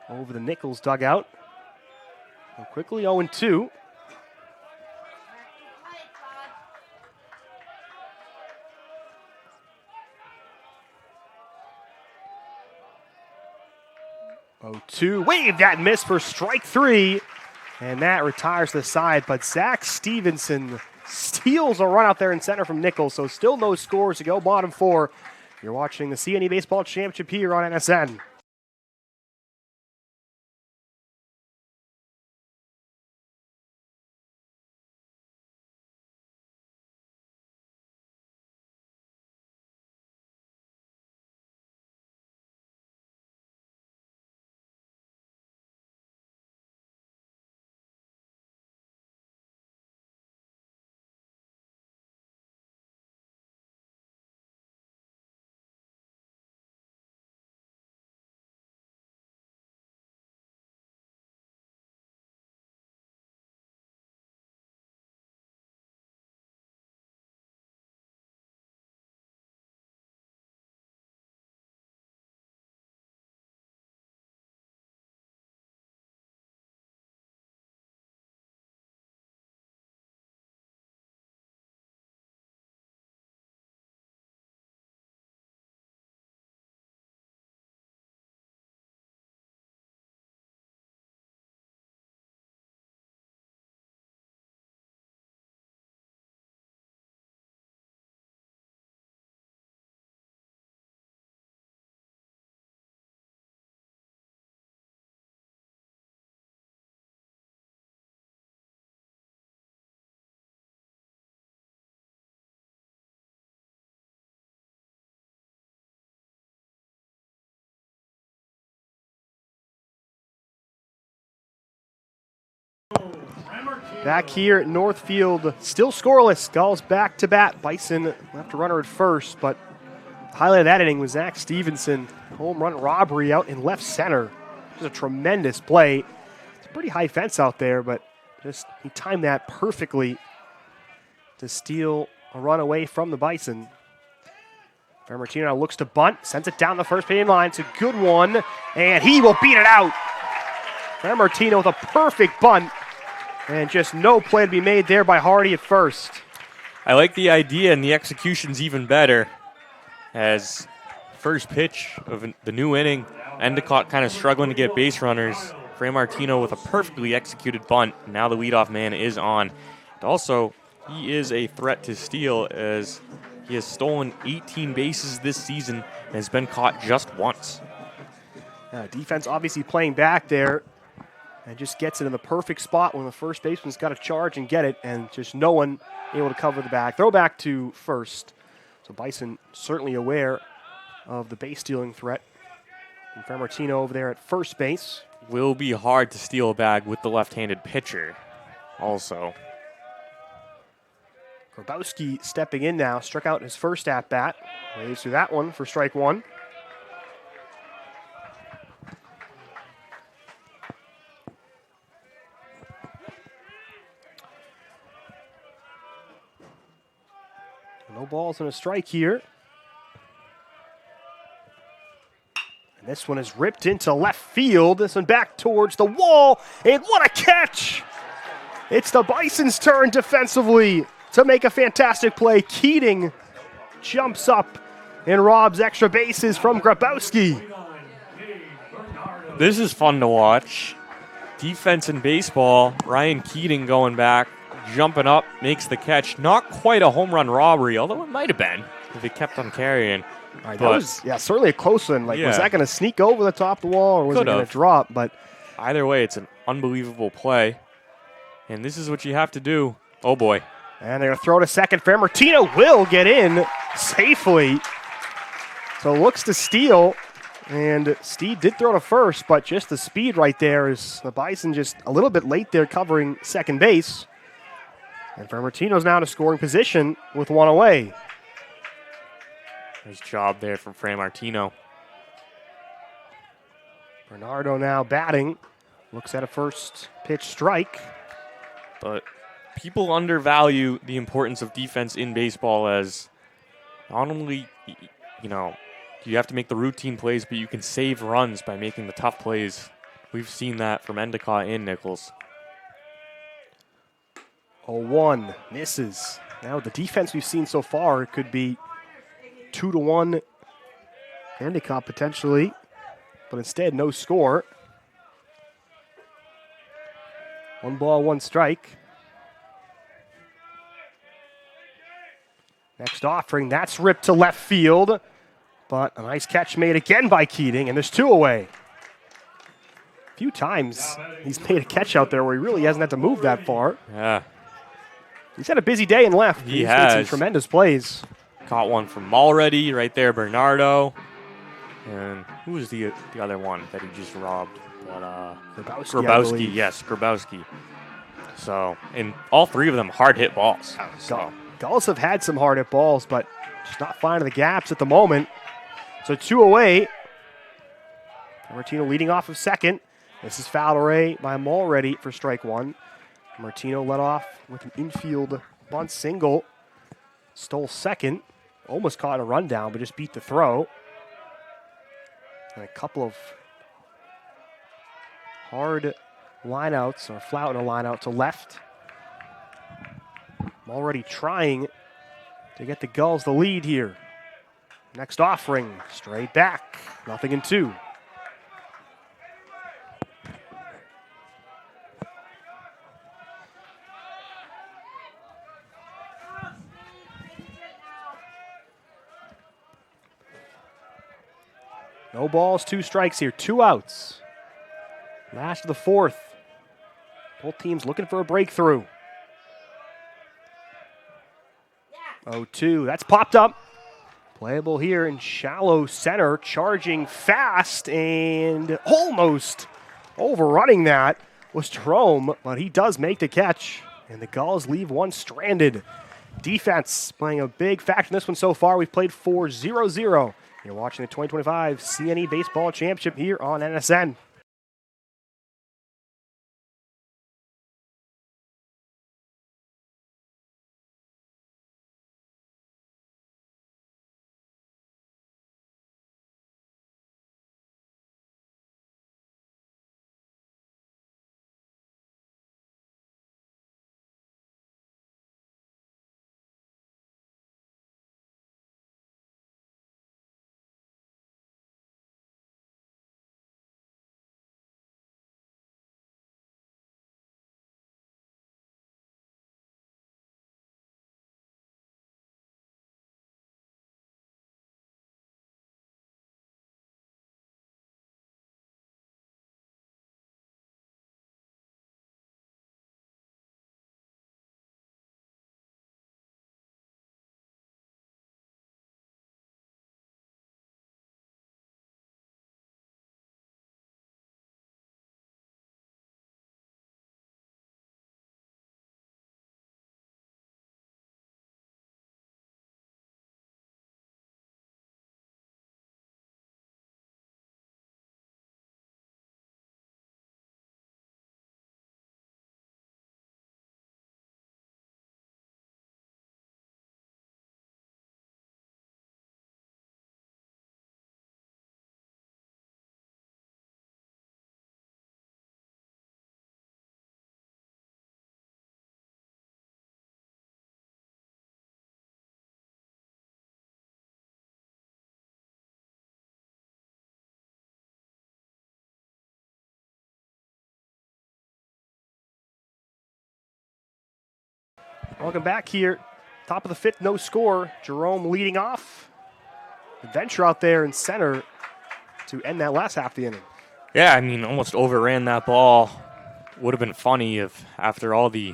over the Nichols dugout. So quickly 0-2. Wave that miss for strike 3. And that retires the side. But Zach Stevenson steals a run out there in center from Nichols. So still no scores to go, bottom 4. You're watching the CNE Baseball Championship here on NSN. Back here at Northfield, still scoreless. Gulls back to bat. Bison left a runner at first, but the highlight of that inning was Zach Stevenson. Home run robbery out in left center. Just a tremendous play. It's a pretty high fence out there, but just he timed that perfectly to steal a run away from the Bison. Martino now looks to bunt, sends it down the first base line. It's a good one, and he will beat it out. Martino with a perfect bunt. And just no play to be made there by Hardy at first. I like the idea, and the execution's even better. As first pitch of the new inning, Endicott kind of struggling to get base runners. Fray Martino with a perfectly executed bunt. Now the leadoff man is on. And also, he is a threat to steal as he has stolen 18 bases this season and has been caught just once. Defense obviously playing back there and just gets it in the perfect spot when the first baseman's got to charge and get it, and just no one able to cover the bag. Throw back to first. So Bison certainly aware of the base stealing threat. And Fray Martino over there at first base. Will be hard to steal a bag with the left-handed pitcher also. Grabowski stepping in now, struck out his first at-bat. Waves through that one for strike one. No balls and a strike here. And this one is ripped into left field. This one back towards the wall. And what a catch! It's the Bison's turn defensively to make a fantastic play. Keating jumps up and robs extra bases from Grabowski. This is fun to watch. Defense in baseball, Ryan Keating going back, jumping up, makes the catch. Not quite a home run robbery, although it might have been if it kept on carrying. All right, that was certainly a close one. Was that going to sneak over the top of the wall, or was it going to drop? But either way, it's an unbelievable play. And this is what you have to do. Oh, boy. And they're going to throw to second. Fray Martino will get in safely. So looks to steal. And Steve did throw to first, but just the speed right there is the Bison just a little bit late there covering second base. And Fray Martino's now in a scoring position with one away. Nice job there from Fray Martino. Bernardo now batting. Looks at a first pitch strike. But people undervalue the importance of defense in baseball, as not only, you have to make the routine plays, but you can save runs by making the tough plays. We've seen that from Endicott and Nichols. 0-1, misses. Now the defense we've seen so far, it could be 2-1 Endicott potentially, but instead no score. 1 ball, 1 strike. Next offering, that's ripped to left field, but a nice catch made again by Keating, and there's 2 away. A few times he's made a catch out there where he really hasn't had to move that far. Yeah. He's had a busy day in left. He's made some tremendous plays. Caught one from Mulready right there, Bernardo. And who was the other one that he just robbed? Grabowski, yes, Grabowski. So, and all 3 of them hard hit balls. Gulls have had some hard hit balls, but just not finding the gaps at the moment. So 2 away. Martino leading off of second. This is fouled away by Mulready for strike 1. Martino led off with an infield bunt single. Stole second. Almost caught a rundown, but just beat the throw. And a couple of hard lineouts, or flouting a lineout to left. Mulready trying to get the Gulls the lead here. Next offering, straight back. 0-2. No balls, 2 strikes here, 2 outs. Last of the 4th. Both teams looking for a breakthrough. 0-2, that's popped up. Playable here in shallow center, charging fast and almost overrunning that was Jerome, but he does make the catch, and the Gulls leave one stranded. Defense playing a big factor in this one so far. We've played 4-0-0. You're watching the 2025 CNE Baseball Championship here on NSN. Welcome back here. Top of the fifth, no score. Jerome leading off. Adventure out there in center to end that last half of the inning. Yeah, I mean, almost overran that ball. Would have been funny if after all the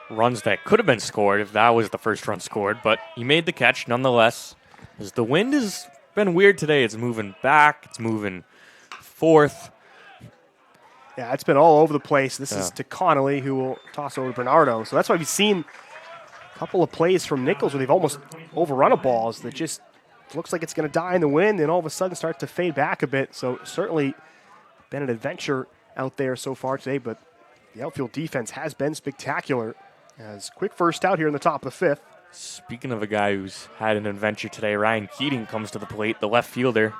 runs that could have been scored, if that was the first run scored. But he made the catch nonetheless. As the wind has been weird today. It's moving back. It's moving forth. Yeah, it's been all over the place. This is to Connolly, who will toss over to Bernardo. So that's why we've seen a couple of plays from Nichols where they've almost overrun a balls that just looks like it's going to die in the wind and all of a sudden start to fade back a bit. So certainly been an adventure out there so far today, but the outfield defense has been spectacular. As quick first out here in the top of the fifth. Speaking of a guy who's had an adventure today, Ryan Keating comes to the plate, the left fielder,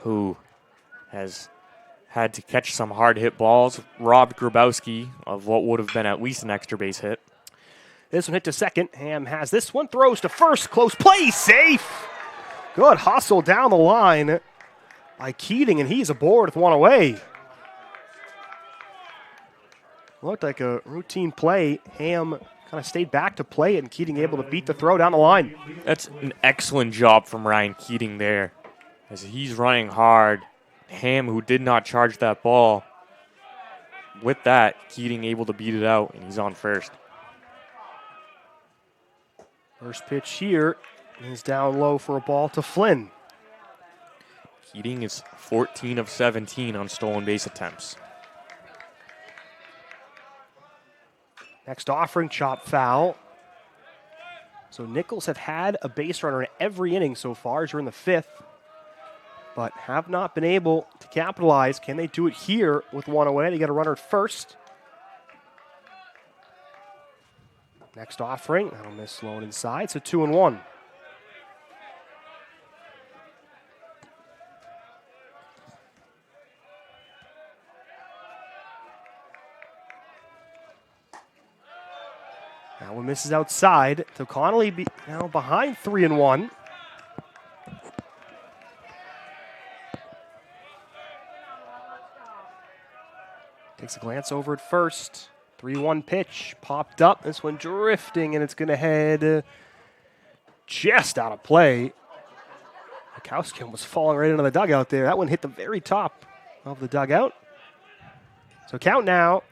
who has had to catch some hard hit balls, robbed Grabowski of what would have been at least an extra base hit. This one hit to second. Ham has this one, throws to first, close play, safe. Good hustle down the line by Keating, and he's aboard with one away. Looked like a routine play. Ham kind of stayed back to play it, and Keating able to beat the throw down the line. That's an excellent job from Ryan Keating there, as he's running hard. Ham, who did not charge that ball, with that, Keating able to beat it out, and he's on first. First pitch here is down low for a ball to Flynn. Keating is 14 of 17 on stolen base attempts. Next offering, chop foul. So Nichols have had a base runner in every inning so far as you're in the fifth, but have not been able to capitalize. Can they do it here with one away? They got a runner at first. Next offering, that'll miss low and inside, so 2-1. That one misses outside. So Connolly now behind 3-1. Takes a glance over at first. 3-1 pitch popped up. This one drifting, and it's going to head just out of play. Mikowski was falling right into the dugout there. That one hit the very top of the dugout. So count now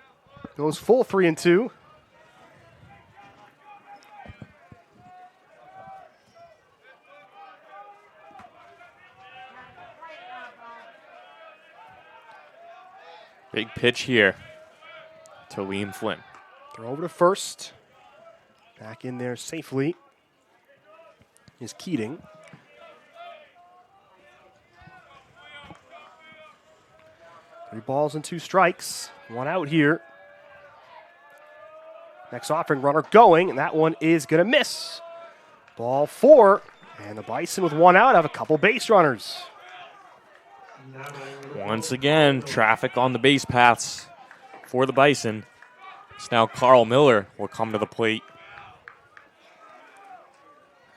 goes full 3-2. Big pitch here to Liam Flynn. Throw over to first. Back in there safely is Keating. Three balls and two strikes. One out here. Next offering, runner going, and that one is going to miss. Ball 4, and the Bison with one out have a couple base runners. Once again, traffic on the base paths for the Bison. It's now Carl Miller will come to the plate.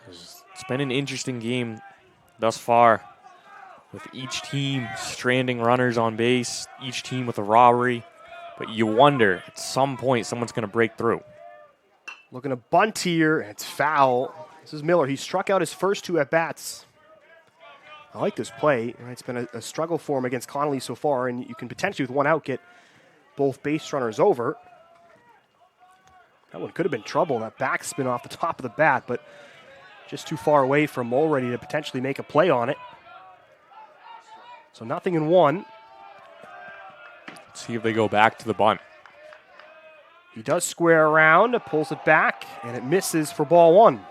It's been an interesting game thus far, with each team stranding runners on base, each team with a robbery. But you wonder, at some point, someone's going to break through. Looking to bunt here, and it's foul. This is Miller. He struck out his first two at-bats. I like this play. It's been a struggle for him against Connolly so far, and you can potentially, with one out, get both base runners over. That one could have been trouble. That backspin off the top of the bat, but just too far away from Mulready to potentially make a play on it. So 0-1. Let's see if they go back to the bunt. He does square around, pulls it back, and it misses for ball 1.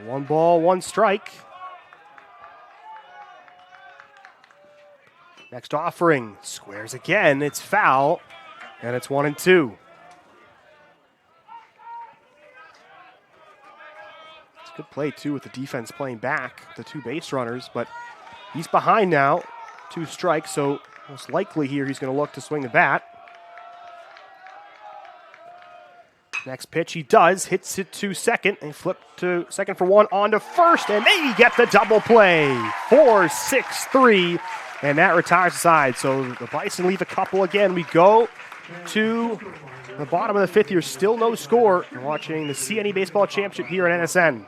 One ball, one strike. Next offering, squares again. It's foul, and it's 1-2. It's a good play, too, with the defense playing back, the two base runners, but he's behind now. 2 strikes, so most likely here he's going to look to swing the bat. Next pitch he does, hits it to second, and flip to second for one, on to first, and they get the double play. 4-6-3, and that retires the side. So the Bison leave a couple again. We go to the bottom of the fifth here, still no score. You're watching the CNE Baseball Championship here at NSN.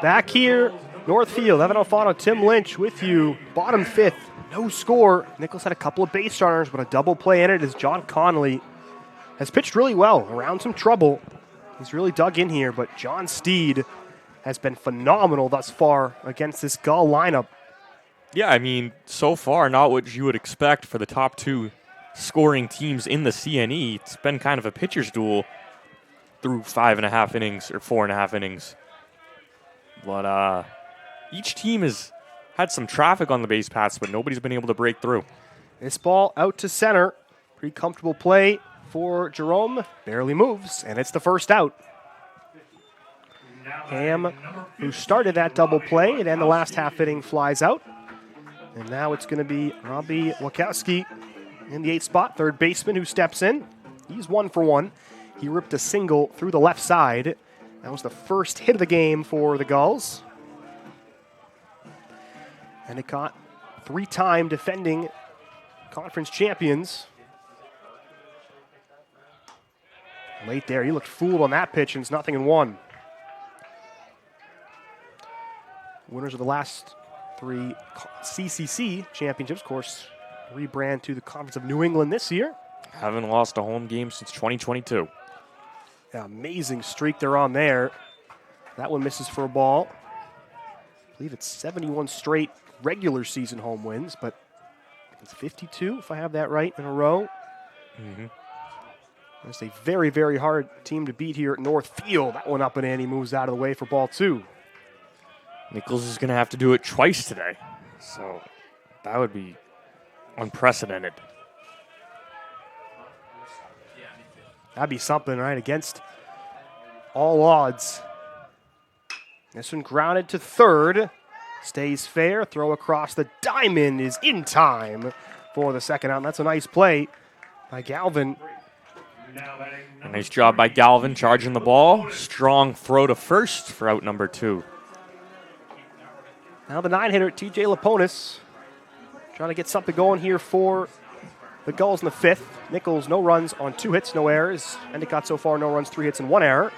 Back here, Northfield, Evan Alfano, Tim Lynch with you. Bottom fifth, no score. Nichols had a couple of base runners, but a double play in it as John Connolly has pitched really well, around some trouble. He's really dug in here, but John Steed has been phenomenal thus far against this Gull lineup. Yeah, I mean, so far, not what you would expect for the top two scoring teams in the CNE. It's been kind of a pitcher's duel through 5.5 innings or 4.5 innings. But each team has had some traffic on the base paths, but nobody's been able to break through. This ball out to center. Pretty comfortable play for Jerome. Barely moves, and it's the first out. Ham, who started that double play, and then the last half inning flies out. And now it's going to be Robbie Wakowski in the 8th spot, third baseman who steps in. He's 1 for 1. He ripped a single through the left side. That was the first hit of the game for the Gulls. Endicott, 3-time defending conference champions. Late there, he looked fooled on that pitch, and it's 0-1. Winners of the last 3 CCC championships, of course, rebrand to the Conference of New England this year. Haven't lost a home game since 2022. Yeah, amazing streak they're on there. That one misses for a ball. I believe it's 71 straight regular season home wins, but it's 52, if I have that right, in a row. Mm-hmm. It's a very, very hard team to beat here at Northfield. That one up and in. He moves out of the way for ball 2. Nichols is going to have to do it twice today, so that would be unprecedented. That'd be something, right? Against all odds. This one grounded to third. Stays fair. Throw across the diamond is in time for the second out. That's a nice play by Galvin. A nice job by Galvin charging the ball. Strong throw to first for out number 2. Now the 9-hitter, TJ Laponis, trying to get something going here for the Gulls in the 5th. Nichols, no runs on 2 hits, no errors. Endicott so far, no runs, 3 hits, and 1 error.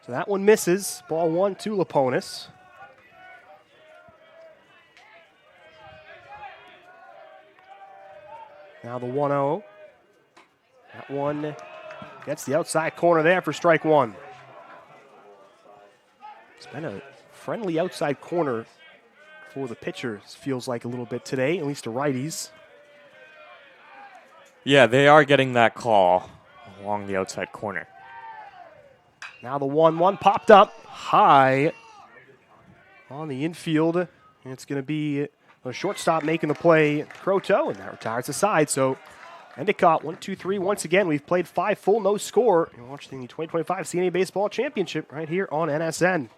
So that one misses. Ball 1 to Laponis. Now the 1-0. That one gets the outside corner there for strike 1. It's been a friendly outside corner for the pitchers, feels like a little bit today, at least the righties. Yeah, they are getting that call along the outside corner. Now the 1-1 popped up high on the infield. And it's going to be a shortstop making the play, Croto, and that retires the side. So Endicott 1-2-3 once again. We've played 5 full, no score. You're watching the 2025 CNE Baseball Championship right here on NSN.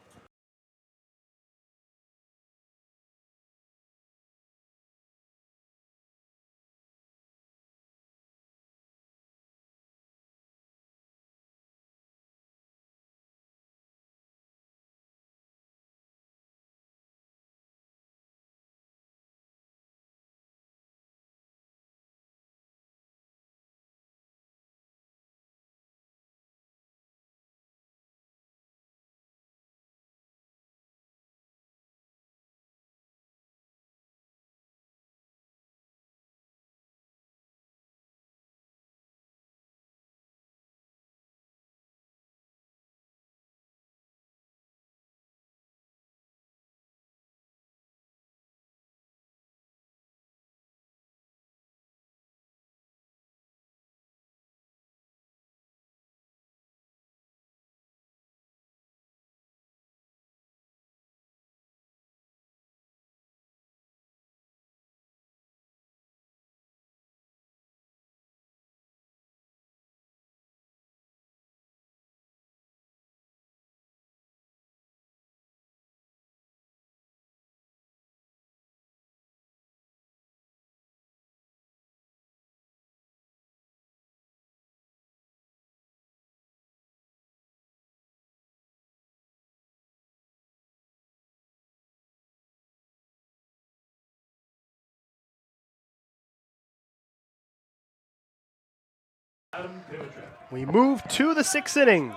We move to the 6th inning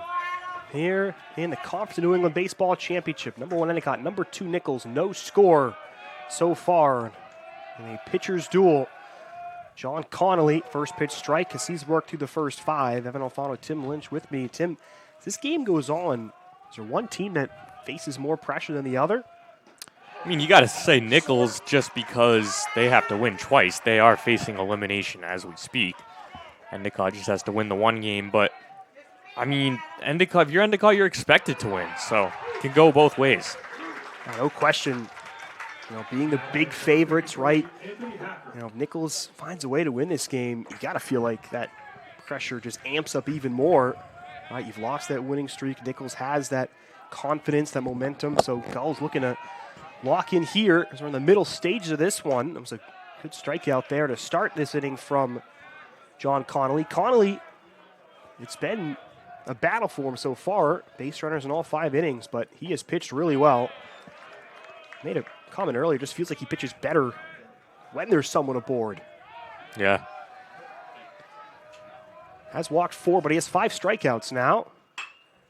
here in the Conference of New England Baseball Championship. Number 1 Endicott, number 2 Nichols. No score so far in a pitcher's duel. John Connolly, first pitch strike as he's worked through the first 5. Evan Alfano, Tim Lynch with me. Tim, as this game goes on, is there one team that faces more pressure than the other? I mean, you got to say Nichols just because they have to win twice. They are facing elimination as we speak. Endicott just has to win the one game, but I mean, Endicott, if you're Endicott, you're expected to win, so it can go both ways. No question. Being the big favorites, right? If Nichols finds a way to win this game, you got to feel like that pressure just amps up even more. Right? You've lost that winning streak. Nichols has that confidence, that momentum. So Gull's looking to lock in here as we're in the middle stages of this one. It was a good strikeout there to start this inning from John Connolly. Connolly, it's been a battle for him so far. Base runners in all 5 innings, but he has pitched really well. Made a comment earlier, just feels like he pitches better when there's someone aboard. Yeah. Has walked 4, but he has 5 strikeouts now.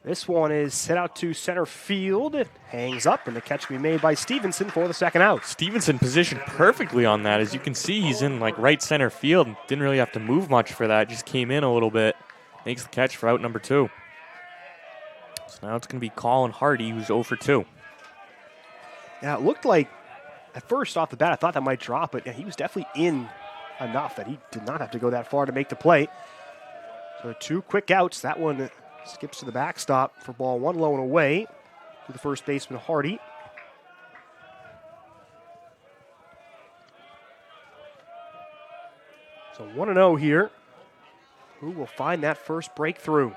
This one is hit out to center field. It hangs up, and the catch can be made by Stevenson for the second out. Stevenson positioned perfectly on that. As you can see, he's in like right center field. Didn't really have to move much for that. Just came in a little bit. Makes the catch for out number 2. So now it's going to be Colin Hardy, who's 0 for 2. Yeah, it looked like, at first off the bat, I thought that might drop, but he was definitely in enough that he did not have to go that far to make the play. So 2 quick outs. That one skips to the backstop for ball 1 low and away to the first baseman, Hardy. So 1-0 here. Who will find that first breakthrough?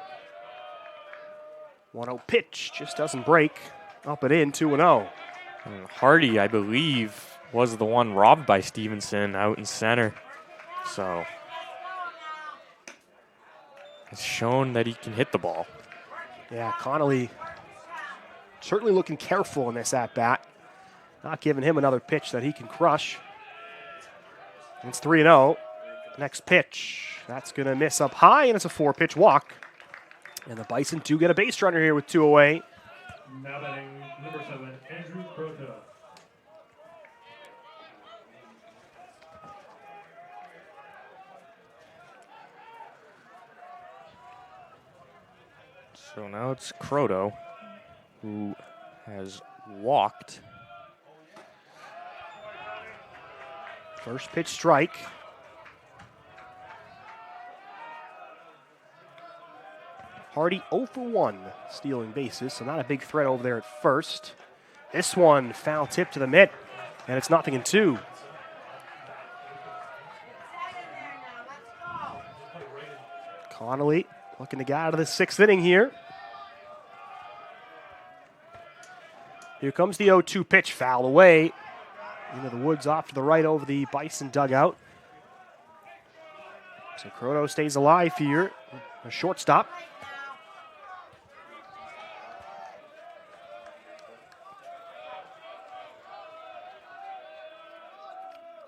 1-0 pitch, just doesn't break. Up and in, 2-0. Hardy, I believe, was the one robbed by Stevenson out in center. So it's shown that he can hit the ball. Yeah, Connolly certainly looking careful in this at-bat. Not giving him another pitch that he can crush. And it's 3-0. Next pitch. That's going to miss up high, and it's a 4-pitch walk. And the Bison do get a base runner here with 2 away. Now batting number 7, Andrew Croto. So now it's Croto, who has walked. First pitch strike. Hardy 0 for 1 stealing bases, so not a big threat over there at first. This one foul tip to the mitt, and it's 0-2. Connolly looking to get out of the 6th inning here. Here comes the 0-2 pitch, foul away. Into the woods off to the right over the Bison dugout. So Croto stays alive here. A shortstop.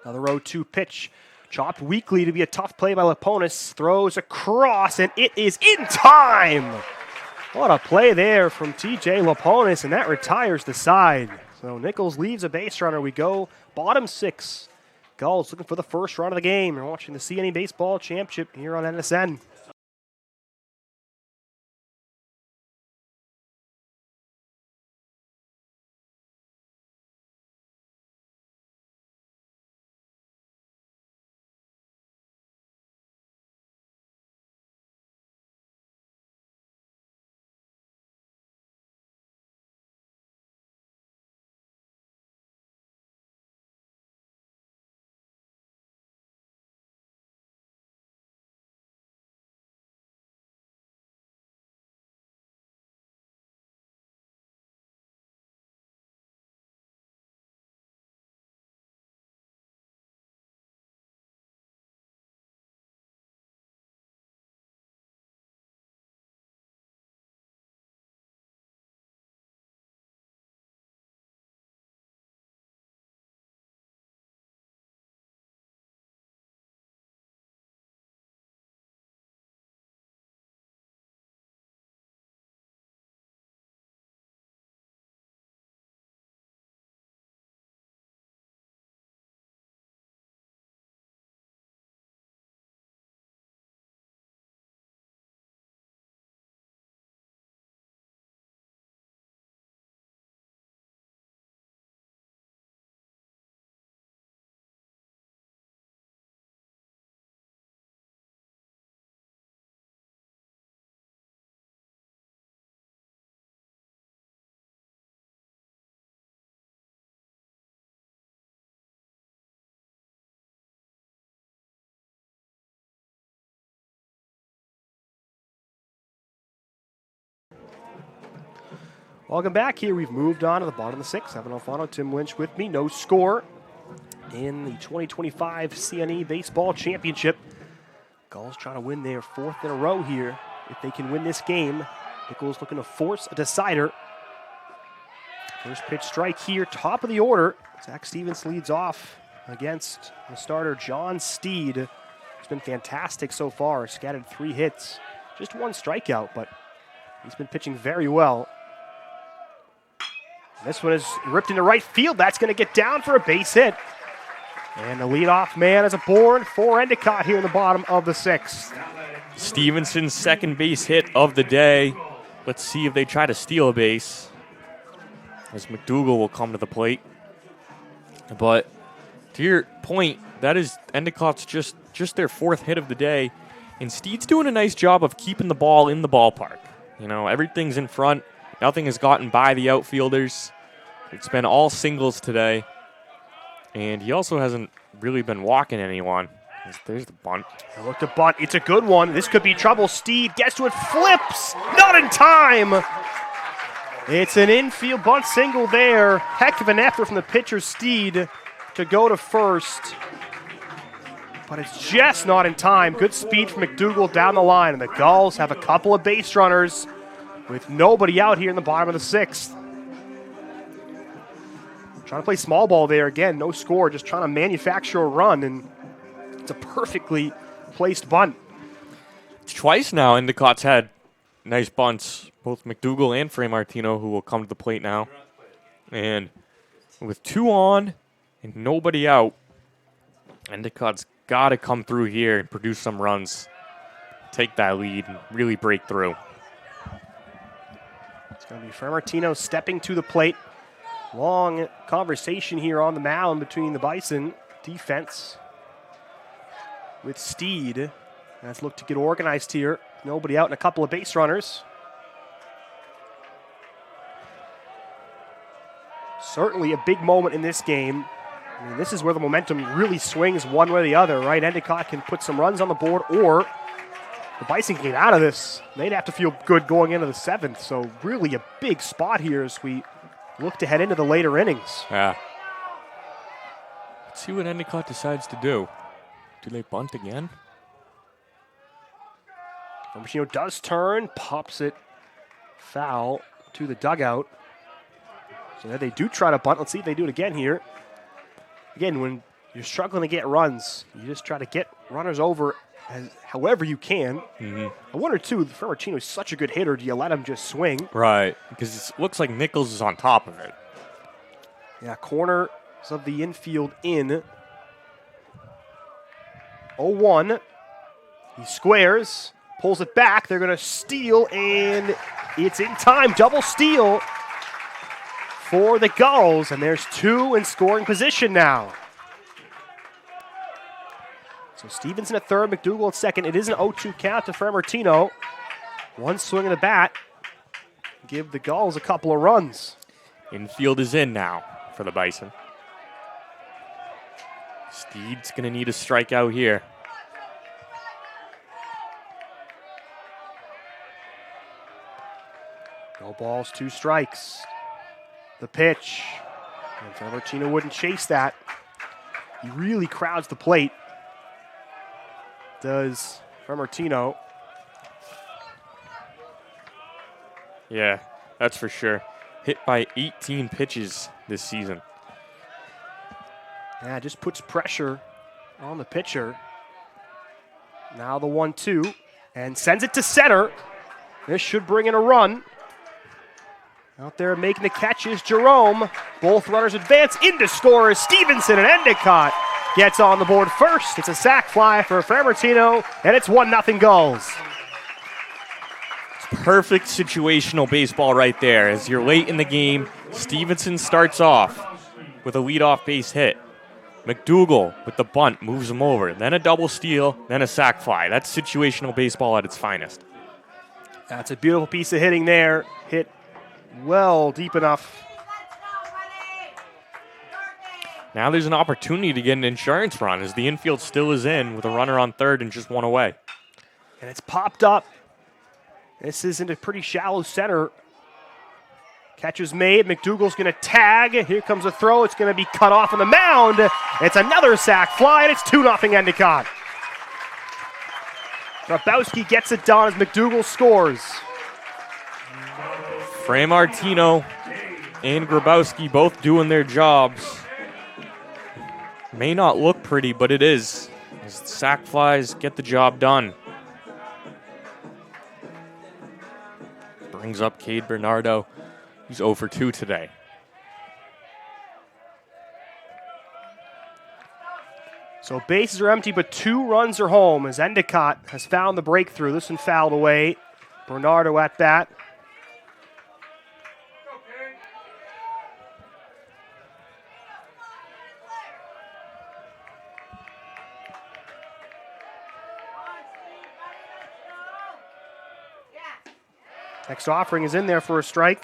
Another 0-2 pitch. Chopped weakly to be a tough play by Laponis. Throws across, and it is in time. What a play there from TJ Laponis, and that retires the side. So Nichols leaves a base runner. We go bottom 6. Gulls looking for the first run of the game. You're watching the CNE Baseball Championship here on NSN. Welcome back here. We've moved on to the bottom of the 6th. Evan Alfano, Tim Lynch with me. No score in the 2025 CNE Baseball Championship. Gulls trying to win their 4th in a row here. If they can win this game, Nichols looking to force a decider. First pitch strike here, top of the order. Zach Stevens leads off against the starter, John Steed. He's been fantastic so far. Scattered 3 hits. Just 1 strikeout, but he's been pitching very well. This one is ripped into right field. That's going to get down for a base hit. And the leadoff man is aboard for Endicott here in the bottom of the 6th. Stevenson's second base hit of the day. Let's see if they try to steal a base, as McDougal will come to the plate. But to your point, that is Endicott's just their 4th hit of the day. And Steed's doing a nice job of keeping the ball in the ballpark. You know, everything's in front. Nothing has gotten by the outfielders. It's been all singles today. And he also hasn't really been walking anyone. There's the bunt. Look to bunt. It's a good one. This could be trouble. Steed gets to it, flips. Not in time. It's an infield bunt single there. Heck of an effort from the pitcher, Steed, to go to first. But it's just not in time. Good speed from McDougal down the line. And the Gulls have a couple of base runners with nobody out here in the bottom of the 6th. Trying to play small ball there again. No score. Just trying to manufacture a run. And it's a perfectly placed bunt. Twice now Endicott's had nice bunts. Both McDougal and Frey Martino, who will come to the plate now. And with 2 on and nobody out, Endicott's got to come through here and produce some runs. Take that lead and really break through. It's going Going to be Framartino stepping to the plate. Long conversation here on the mound between the Bison defense with Steed. Let's look to get organized here. Nobody out and a couple of base runners. Certainly a big moment in this game. I mean, this is where the momentum really swings one way or the other, right? Endicott can put some runs on the board, or the Bison can get out of this. They'd have to feel good going into the 7th, so really a big spot here as we look to head into the later innings. Yeah. Let's see what Endicott decides to do. Do they bunt again? Framartino does turn, pops it foul to the dugout. So there they do try to bunt. Let's see if they do it again here. Again, when you're struggling to get runs, you just try to get runners over however you can. Mm-hmm. I wonder, too, Framartino is such a good hitter. Do you let him just swing? Right, because it looks like Nichols is on top of it. Yeah, corners of the infield in. 0-1. He squares, pulls it back. They're going to steal, and it's in time. Double steal for the Gulls, and there's 2 in scoring position now. So Stevenson at third, McDougall at second. It is an 0-2 count to Framartino. One swing of the bat. Give the Gulls a couple of runs. Infield is in now for the Bison. Steed's going to need a strikeout here. No balls, 2 strikes. The pitch. And Framartino wouldn't chase that. He really crowds the plate. Does Framartino. Yeah, that's for sure. Hit by 18 pitches this season. Yeah, just puts pressure on the pitcher. Now the 1-2. And sends it to center. This should bring in a run. Out there making the catch is Jerome. Both runners advance into scorers. Stevenson and Endicott gets on the board first. It's a sac fly for Framartino, and it's 1-0 Gulls. Perfect situational baseball right there. As you're late in the game, Stevenson starts off with a leadoff base hit. McDougall with the bunt moves him over. Then a double steal, then a sac fly. That's situational baseball at its finest. That's a beautiful piece of hitting there. Hit well deep enough. Now there's an opportunity to get an insurance run as the infield still is in with a runner on third and just 1 away. And it's popped up. This is into pretty shallow center. Catch is made. McDougall's going to tag. Here comes a throw. It's going to be cut off on the mound. It's another sac fly, and it's 2-0 Endicott. Grabowski gets it done as McDougall scores. Framartino and Grabowski both doing their jobs. May not look pretty, but it is. As sac flies get the job done. Brings up Cade Bernardo, who's 0 for 2 today. So bases are empty, but 2 runs are home as Endicott has found the breakthrough. This one fouled away. Bernardo at bat. Next offering is in there for a strike.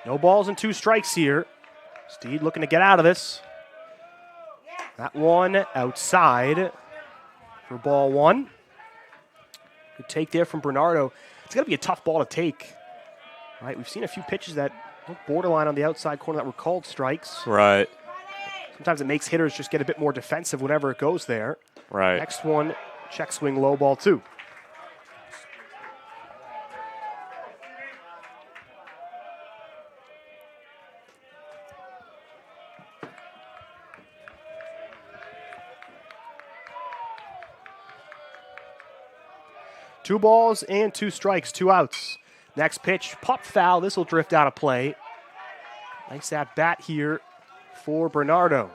No balls and 2 strikes here. Steed looking to get out of this. That one outside for ball 1. Good take there from Bernardo. It's got to be a tough ball to take. Right, we've seen a few pitches that look borderline on the outside corner that were called strikes. Right. Sometimes it makes hitters just get a bit more defensive whenever it goes there. Right. Next one, check swing, low ball 2. Two balls and 2 strikes, 2 outs. Next pitch, pop foul. This will drift out of play. Nice at bat here for Bernardo.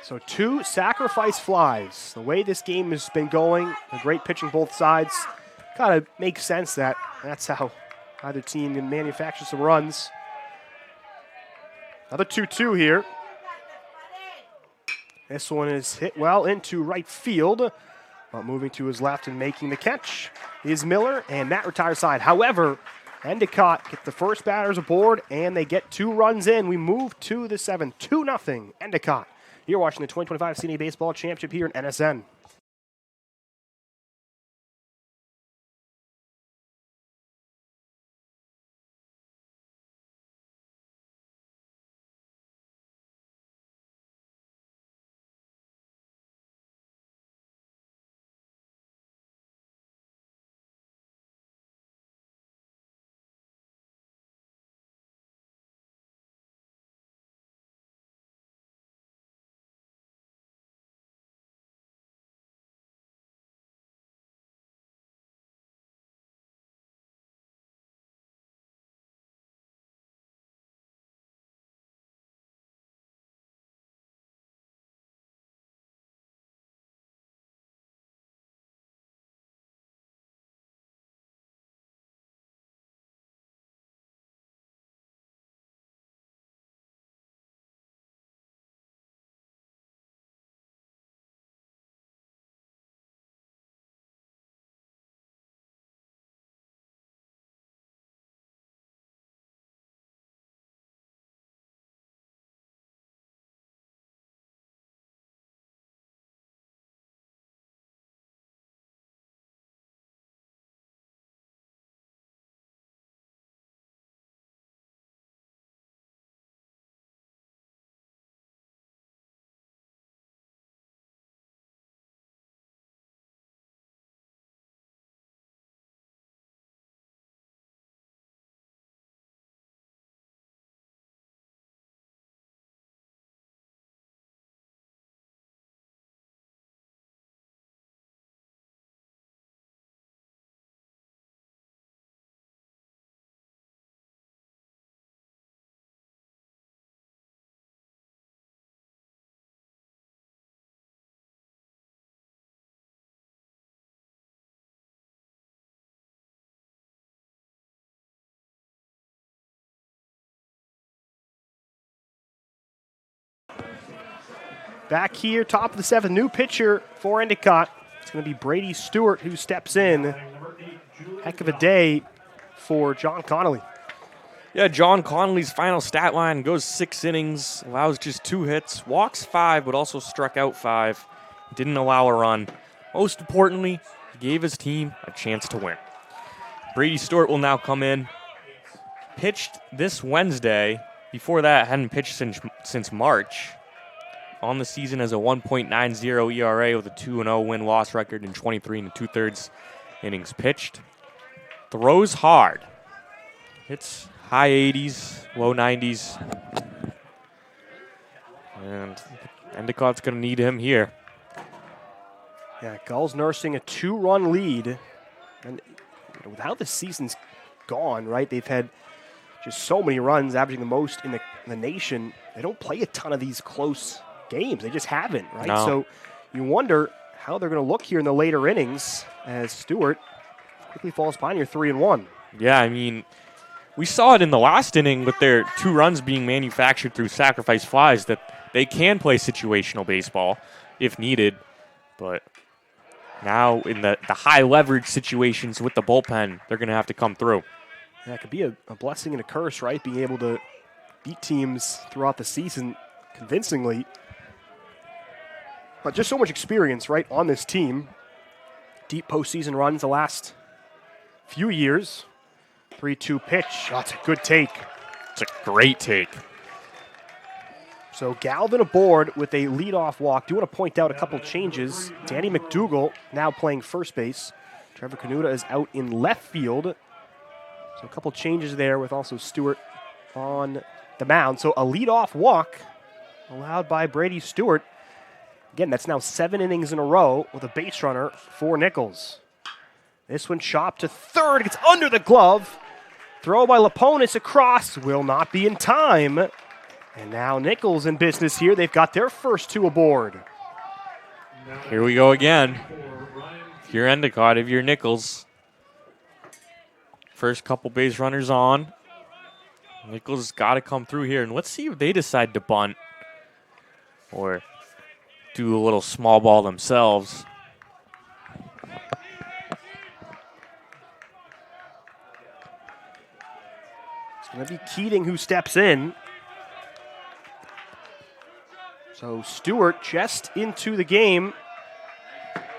So 2 sacrifice flies. The way this game has been going, a great pitching both sides, kind of makes sense that that's how either team can manufacture some runs. Another 2-2 here. This one is hit well into right field. But moving to his left and making the catch is Miller, and that retires side. However, Endicott get the first batters aboard, and they get 2 runs in. We move to the 7th, 2-0 Endicott. You're watching the 2025 CNE Baseball Championship here in NSN. Back here, top of the 7th, new pitcher for Endicott. It's going to be Brady Stewart who steps in. Heck of a day for John Connolly. Yeah, John Connolly's final stat line goes 6 innings, allows just 2 hits, walks 5, but also struck out 5. Didn't allow a run. Most importantly, he gave his team a chance to win. Brady Stewart will now come in. Pitched this Wednesday. Before that, hadn't pitched since March. On the season as a 1.90 ERA with a 2-0 win-loss record in 23 2/3 innings pitched. Throws hard. Hits high 80s, low 90s. And Endicott's going to need him here. Yeah, Gulls nursing a 2-run lead. And with how the season's gone, right, they've had just so many runs, averaging the most in the nation. They don't play a ton of these close games. They just haven't, right? No. So you wonder how they're going to look here in the later innings as Stewart quickly falls behind here 3-1. Yeah, I mean, we saw it in the last inning with their 2 runs being manufactured through sacrifice flies that they can play situational baseball if needed. But now in the high leverage situations with the bullpen, they're going to have to come through. Yeah, it could be a blessing and a curse, right? Being able to beat teams throughout the season convincingly. But just so much experience, right, on this team. Deep postseason runs the last few years. 3-2 pitch. Oh, that's a good take. It's a great take. So Galvin aboard with a leadoff walk. Do want to point out a couple changes. Danny McDougall now playing first base. Trevor Canuta is out in left field. So a couple changes there with also Stewart on the mound. So a leadoff walk allowed by Brady Stewart. Again, that's now 7 innings in a row with a base runner for Nichols. This one chopped to third. Gets under the glove. throw by Laponis across will not be in time. And now Nichols in business here. They've got their first 2 aboard. Here we go again. If you're Endicott, if you're Nichols. First couple base runners on. Nichols has got to come through here. And let's see if they decide to bunt or do a little small ball themselves. It's going to be Keating who steps in. So Stewart just into the game.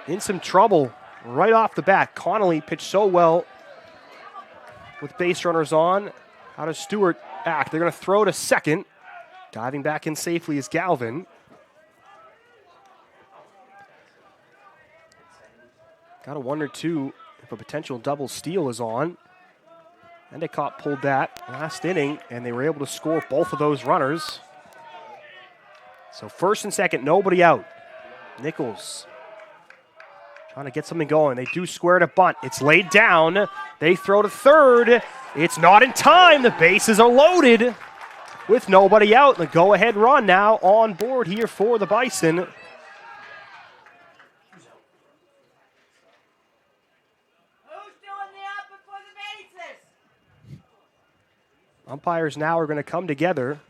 In some trouble right off the bat. Connolly pitched so well with base runners on. How does Stewart act? They're going to throw to second. Diving back in safely is Galvin. Got to wonder, too, if a potential double steal is on. Endicott pulled that last inning, and they were able to score both of those runners. So first and second, nobody out. Nichols trying to get something going. They do square to bunt. It's laid down. They throw to third. It's not in time. The bases are loaded with nobody out. The go-ahead run now on board here for the Bison. Who's doing the up before the bases? Umpires now are going to come together.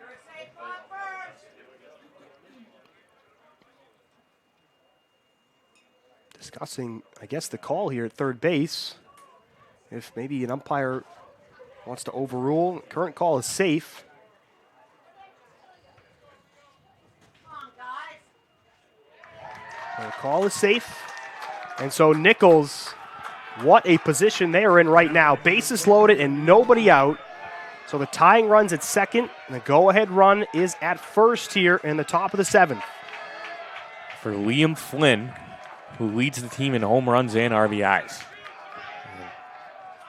You're a safe spot first. Discussing, I guess, the call here at third base. If maybe an umpire wants to overrule. Current call is safe. Come on, guys. The call is safe. And so Nichols, what a position they are in right now. Bases loaded and nobody out. So the tying run's at second. And the go-ahead run is at first here in the top of the 7th. For Liam Flynn, who leads the team in home runs and RBIs.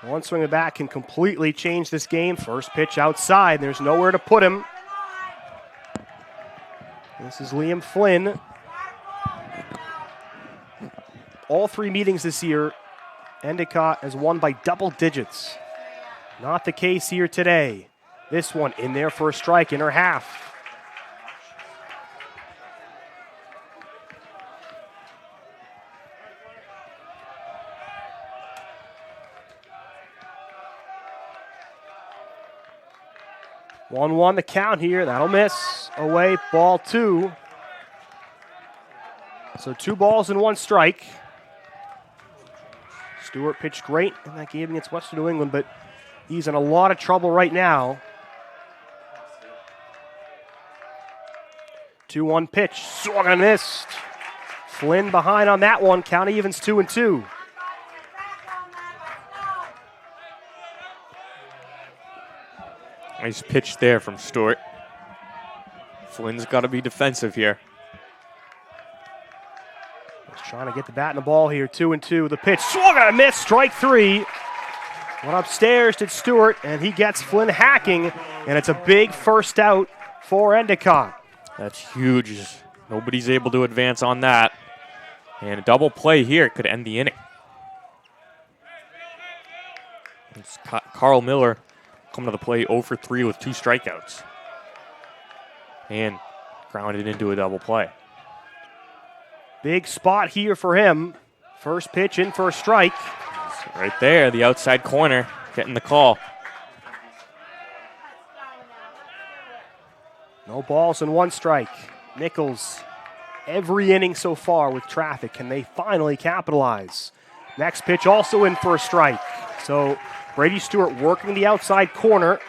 One swing of the bat can completely change this game. First pitch outside. There's nowhere to put him. This is Liam Flynn. All 3 meetings this year, Endicott has won by double digits. Not the case here today. This one in there for a strike, inner half. One the count here. That'll miss. Away, ball 2. So 2 balls and 1 strike. Stewart pitched great in that game against Western New England, but he's in a lot of trouble right now. 2-1 pitch. Swung and missed. Flynn behind on that one. Count evens 2-2. Nice pitch there from Stewart. Flynn's got to be defensive here. He's trying to get the bat in the ball here. 2-2. The pitch. Swung and a miss. Strike 3. Went upstairs to Stewart, and he gets Flynn hacking, and it's a big first out for Endicott. That's huge. Nobody's able to advance on that. And a double play here could end the inning. It's Carl Miller coming to the plate 0 for 3 with 2 strikeouts. And grounded into a double play. Big spot here for him. First pitch in for a strike. Right there, the outside corner, getting the call. No balls and 1 strike. Nichols, every inning so far with traffic. Can they finally capitalize? Next pitch also in for a strike. So Brady Stewart working the outside corner,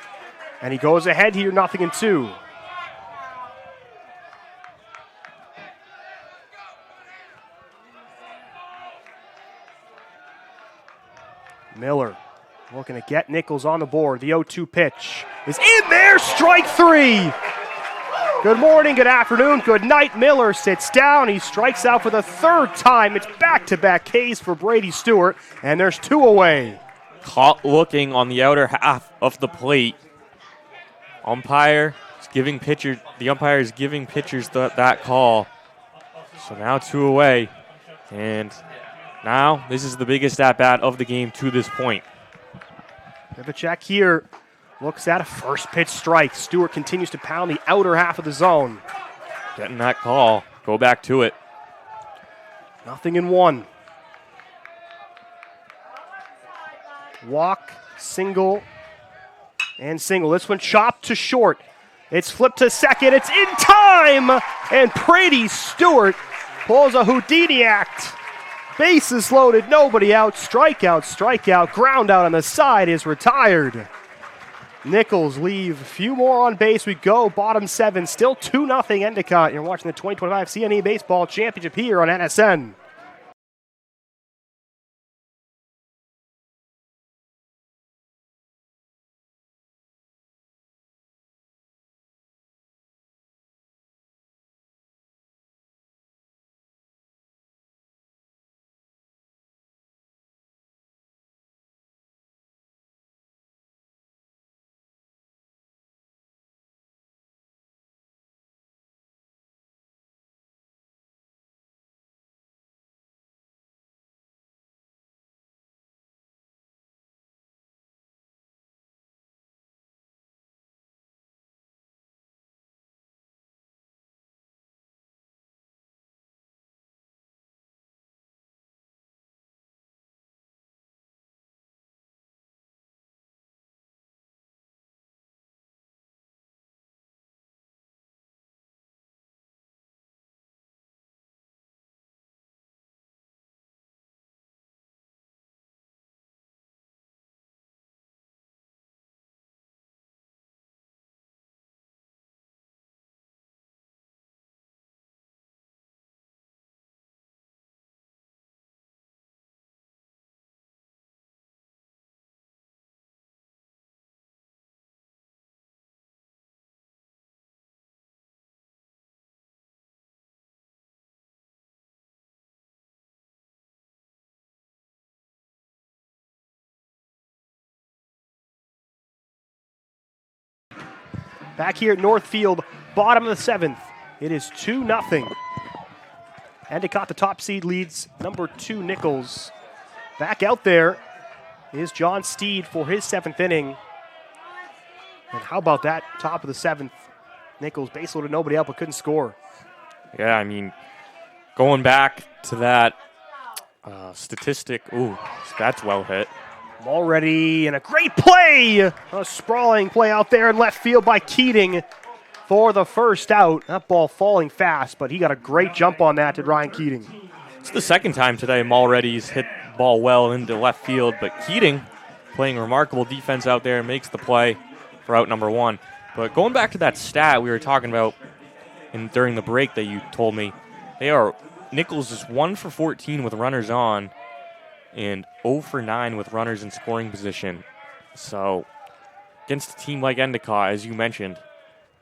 and he goes ahead here, 0-2. Miller looking to get Nichols on the board. The 0-2 pitch is in there. Strike 3. Good morning, good afternoon, good night. Miller sits down. He strikes out for the 3rd time. It's back-to-back Ks for Brady Stewart, and there's 2 away. Caught looking on the outer half of the plate. The umpire is giving pitchers that call. So now 2 away. And Now, this is the biggest at-bat of the game to this point. Vivacek here looks at a first pitch strike. Stewart continues to pound the outer half of the zone. Getting that call. Go back to it. 0-1. Walk, single, and single. This one chopped to short. It's flipped to second. It's in time! And Brady Stewart pulls a Houdini act. Bases loaded, nobody out. Strikeout, strikeout. Ground out on the side is retired. Nichols leave a few more on base. We go bottom 7. Still 2-0 Endicott. You're watching the 2025 CNE Baseball Championship here on NSN. Back here at Northfield, bottom of the 7th. It is 2-0. Endicott, the top seed, leads number 2 Nichols. Back out there is John Steed for his 7th inning. And how about that top of the 7th? Nichols base loaded, nobody out, but couldn't score. Yeah, I mean, going back to that statistic, ooh, that's well hit. Already in a great play. A sprawling play out there in left field by Keating for the first out. That ball falling fast, but he got a great jump on that to Ryan Keating. It's the second time today Mulready's hit the ball well into left field, but Keating playing remarkable defense out there makes the play for out number 1. But going back to that stat we were talking about during the break that you told me, Nichols is 1 for 14 with runners on and 0 for 9 with runners in scoring position. So against a team like Endicott, as you mentioned,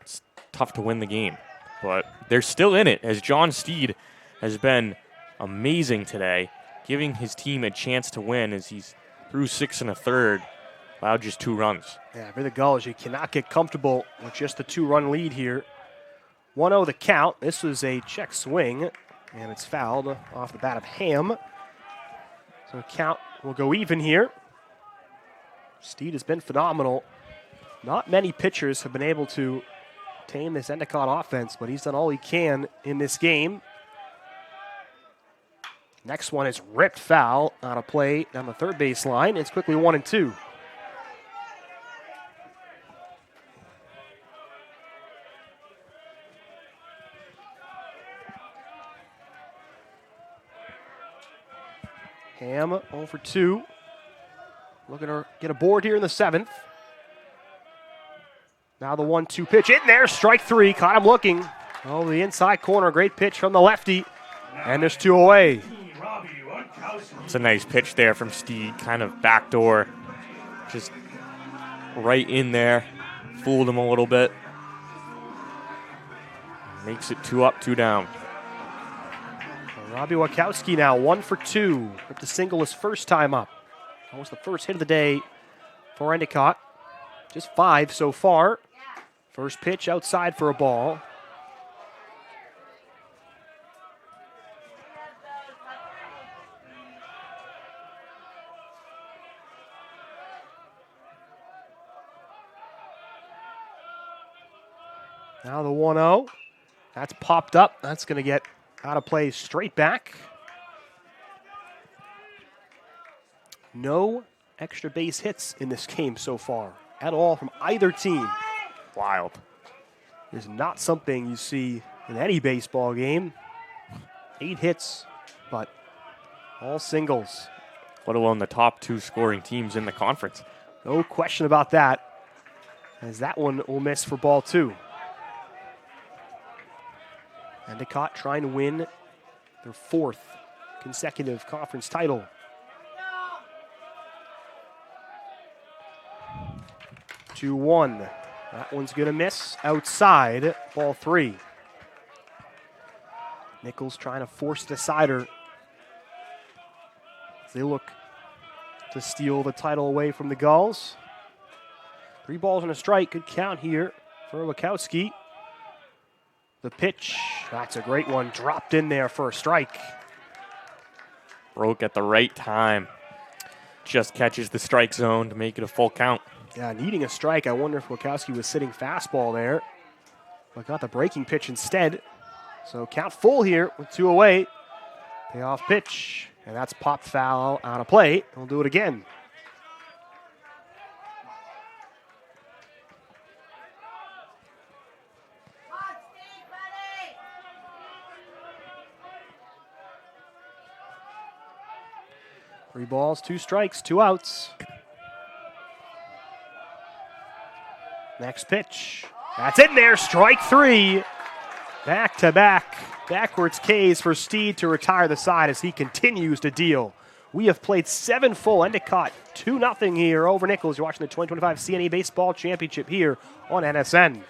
it's tough to win the game. But they're still in it, as John Steed has been amazing today, giving his team a chance to win as he's through 6 1/3, allowed just 2 runs. Yeah, for the Gulls, you cannot get comfortable with just the 2-run lead here. 1-0 the count. This was a check swing, and it's fouled off the bat of Ham. So count will go even here. Steed has been phenomenal. Not many pitchers have been able to tame this Endicott offense, but he's done all he can in this game. Next one is ripped foul on a play down the third base line. It's quickly 1-2. Ham 0 for 2. Looking to get a board here in the 7th. Now the 1-2 pitch in there. Strike 3. Caught him looking. Oh, the inside corner. Great pitch from the lefty. And there's 2 away. It's a nice pitch there from Steed. Kind of backdoor. Just right in there. Fooled him a little bit. Makes it 2 up, 2 down. Robbie Wachowski now 1 for 2. Ripped a single his first time up. That was the first hit of the day for Endicott. Just 5 so far. First pitch outside for a ball. Now the 1-0. That's popped up. That's going to get out of play straight back. No extra base hits in this game so far at all from either team. Wild. Is not something you see in any baseball game. 8 hits, but all singles. Let alone the top 2 scoring teams in the conference. No question about that, as that one will miss for ball 2. Endicott trying to win their 4th consecutive conference title. 2-1. That one's going to miss outside, ball 3. Nichols trying to force the decider as they look to steal the title away from the Gulls. 3 balls and a strike. Good count here for Wachowski. The pitch, that's a great one. Dropped in there for a strike. Broke at the right time. Just catches the strike zone to make it a full count. Yeah, needing a strike. I wonder if Wachowski was sitting fastball there, but got the breaking pitch instead. So count full here with 2 away. Payoff pitch, and that's popped foul out of play. We'll do it again. Come on, Steve, buddy. 3 balls, 2 strikes, 2 outs. Next pitch. That's in there, strike 3. Back to back. Backwards Ks for Steed to retire the side as he continues to deal. We have played 7 full. Endicott 2-0 here over Nichols. You're watching the 2025 CNE Baseball Championship here on NSN.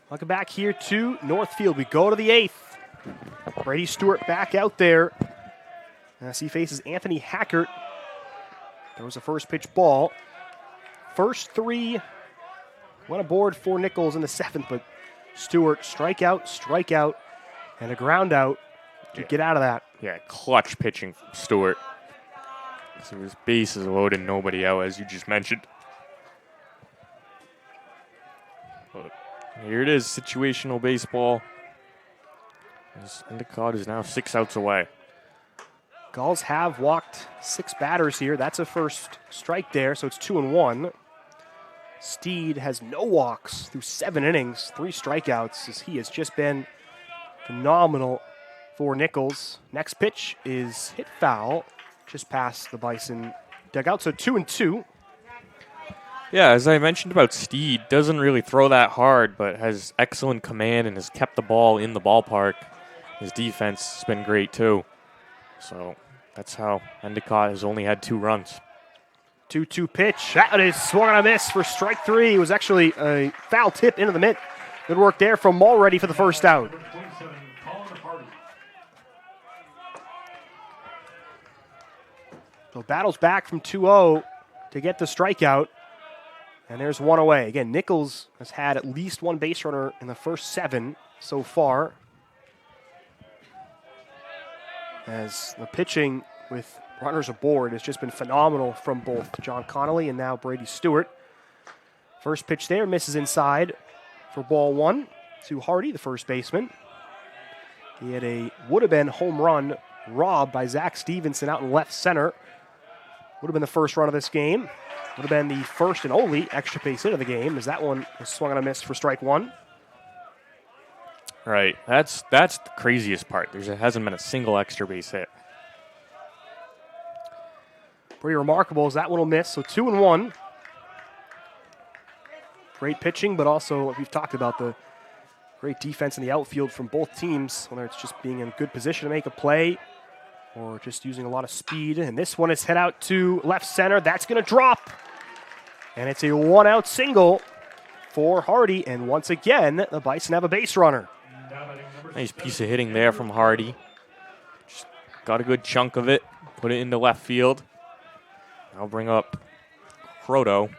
Welcome back here to Northfield. We go to the 8th. Brady Stewart back out there as he faces Anthony Hackert. There was a first pitch ball. First 3 went aboard for Nichols in the 7th, but Stewart strikeout, and a ground out to get out of that. Yeah, clutch pitching from Stewart. So his base is loaded, nobody out, as you just mentioned. But here it is, situational baseball. As Endicott is now 6 outs away. Gulls have walked 6 batters here. That's a first strike there, so it's 2-1. Steed has no walks through 7 innings, 3 strikeouts, as he has just been phenomenal for Nichols. Next pitch is hit foul, just past the Bison dugout, so 2-2. Yeah, as I mentioned about Steed, doesn't really throw that hard, but has excellent command and has kept the ball in the ballpark. His defense has been great too. So that's how Endicott has only had 2 runs. 2-2 pitch. That is swung on a miss for strike 3. It was actually a foul tip into the mitt. Good work there from Mulready for the first out. So battles back from 2-0 to get the strikeout. And there's one away. Again, Nichols has had at least one base runner in the first 7 so far. As the pitching with runners aboard has just been phenomenal from both John Connolly and now Brady Stewart. First pitch there misses inside for ball 1 to Hardy, the first baseman. He had a would-have-been home run robbed by Zach Stevenson out in left center. Would have been the first run of this game. Would have been the first and only extra base hit of the game, as that one was swung on a miss for strike 1. Right. That's the craziest part. There hasn't been a single extra base hit. Pretty remarkable as that one will miss. So 2-1. Great pitching, but also what we've talked about, the great defense in the outfield from both teams, whether it's just being in a good position to make a play or just using a lot of speed. And this one is hit out to left center. That's going to drop. And it's a 1-out single for Hardy. And once again, the Bison have a base runner. Nice piece of hitting there from Hardy. Just got a good chunk of it, put it into left field. I'll bring up Croto.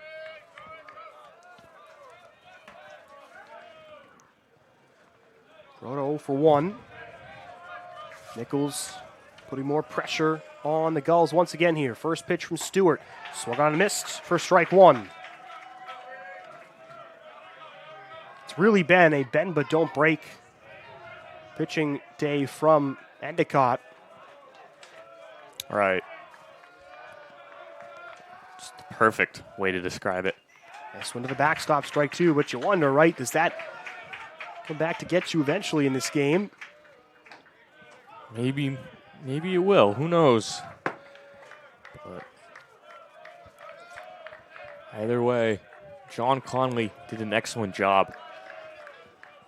Croto 0 for 1. Nichols putting more pressure on the Gulls once again here. First pitch from Stewart. Swung on and missed for strike 1. It's really been a bend but don't break pitching day from Endicott. Right. Just the perfect way to describe it. This one to the backstop, strike 2, but you wonder, right, does that come back to get you eventually in this game? Maybe it will. Who knows? But either way, John Conley did an excellent job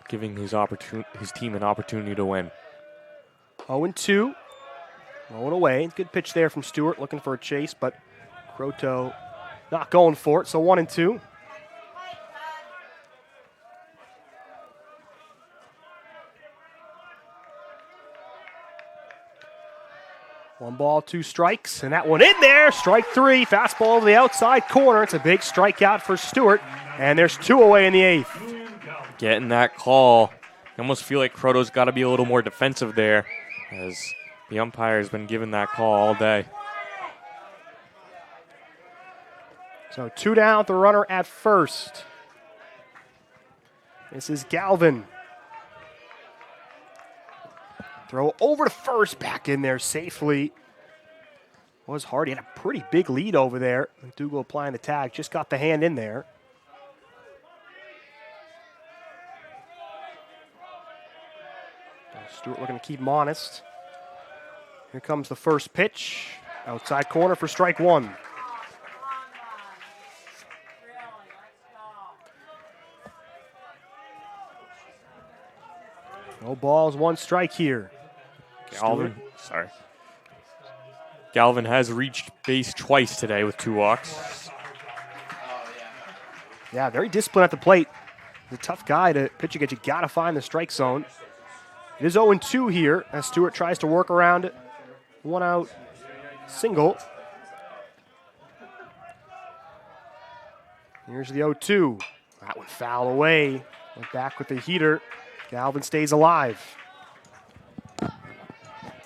giving his team an opportunity to win. 0-2. Rolling away. Good pitch there from Stewart, looking for a chase, but Croto not going for it, so 1-2. One ball, 2 strikes, and that one in there. Strike 3, fastball to the outside corner. It's a big strikeout for Stewart, and there's 2 away in the 8th. Getting that call. You almost feel like Croto's got to be a little more defensive there, as the umpire has been giving that call all day. So 2 down, the runner at first. This is Galvin. Throw over to first, back in there safely. Was Hardy had a pretty big lead over there. McDougal applying the tag, just got the hand in there. Stewart looking to keep him honest. Here comes the first pitch. Outside corner for strike 1. No balls, 1 strike here. Galvin has reached base twice today with 2 walks. Yeah, very disciplined at the plate. He's a tough guy to pitch against. You got to find the strike zone. It is 0-2 here as Stewart tries to work around it. 1-out single. Here's the 0-2. That one foul away. Went back with the heater. Galvin stays alive.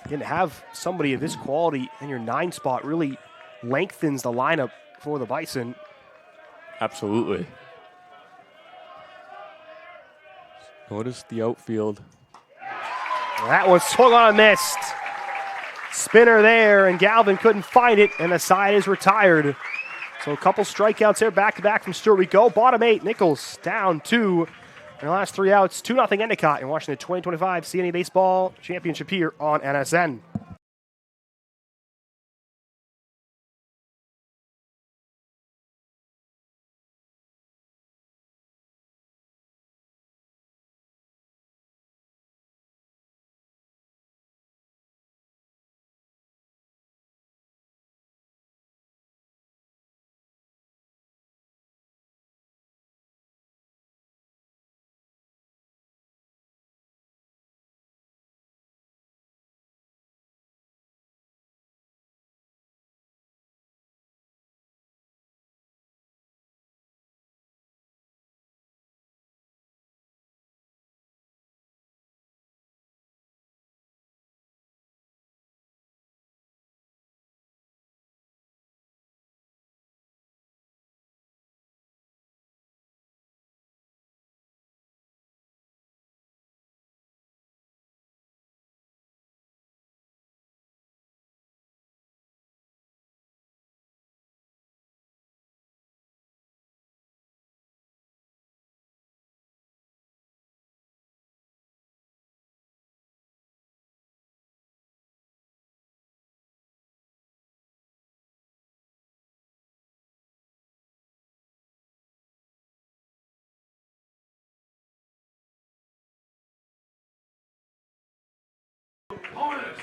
Again, to have somebody of this quality in your 9 spot really lengthens the lineup for the Bison. Absolutely. Notice the outfield. That one swung on and missed. Spinner there, and Galvin couldn't find it, and the side is retired. So a couple strikeouts there, back-to-back from Stewart. We go, bottom 8, Nichols down 2. In the last 3 outs, 2-0 Endicott in watching the 2025 CNE Baseball Championship here on NSN.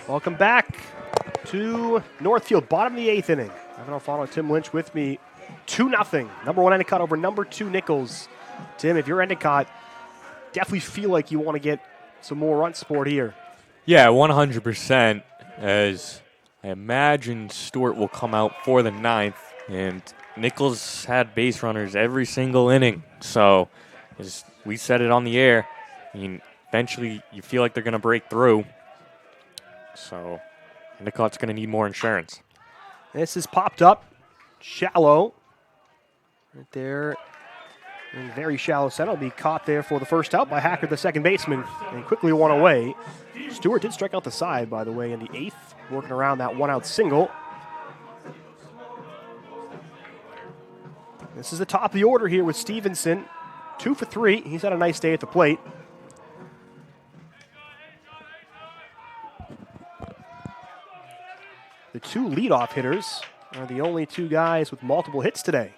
Welcome back to Northfield, bottom of the 8th inning. Evan Alfano, Tim Lynch with me, 2-0. Number 1 Endicott over number 2 Nichols. Tim, if you're Endicott, definitely feel like you want to get some more run support here. Yeah, 100%, as I imagine Stewart will come out for the 9th, and Nichols had base runners every single inning. So, as we said it on the air, I mean, eventually you feel like they're going to break through. So, Endicott's going to need more insurance. This is popped up, shallow, right there. In very shallow center, will be caught there for the first out by Hacker, the second baseman, and quickly one away. Stewart did strike out the side, by the way, in the 8th, working around that one-out single. This is the top of the order here with Stevenson, 2 for 3. He's had a nice day at the plate. The 2 leadoff hitters are the only 2 guys with multiple hits today.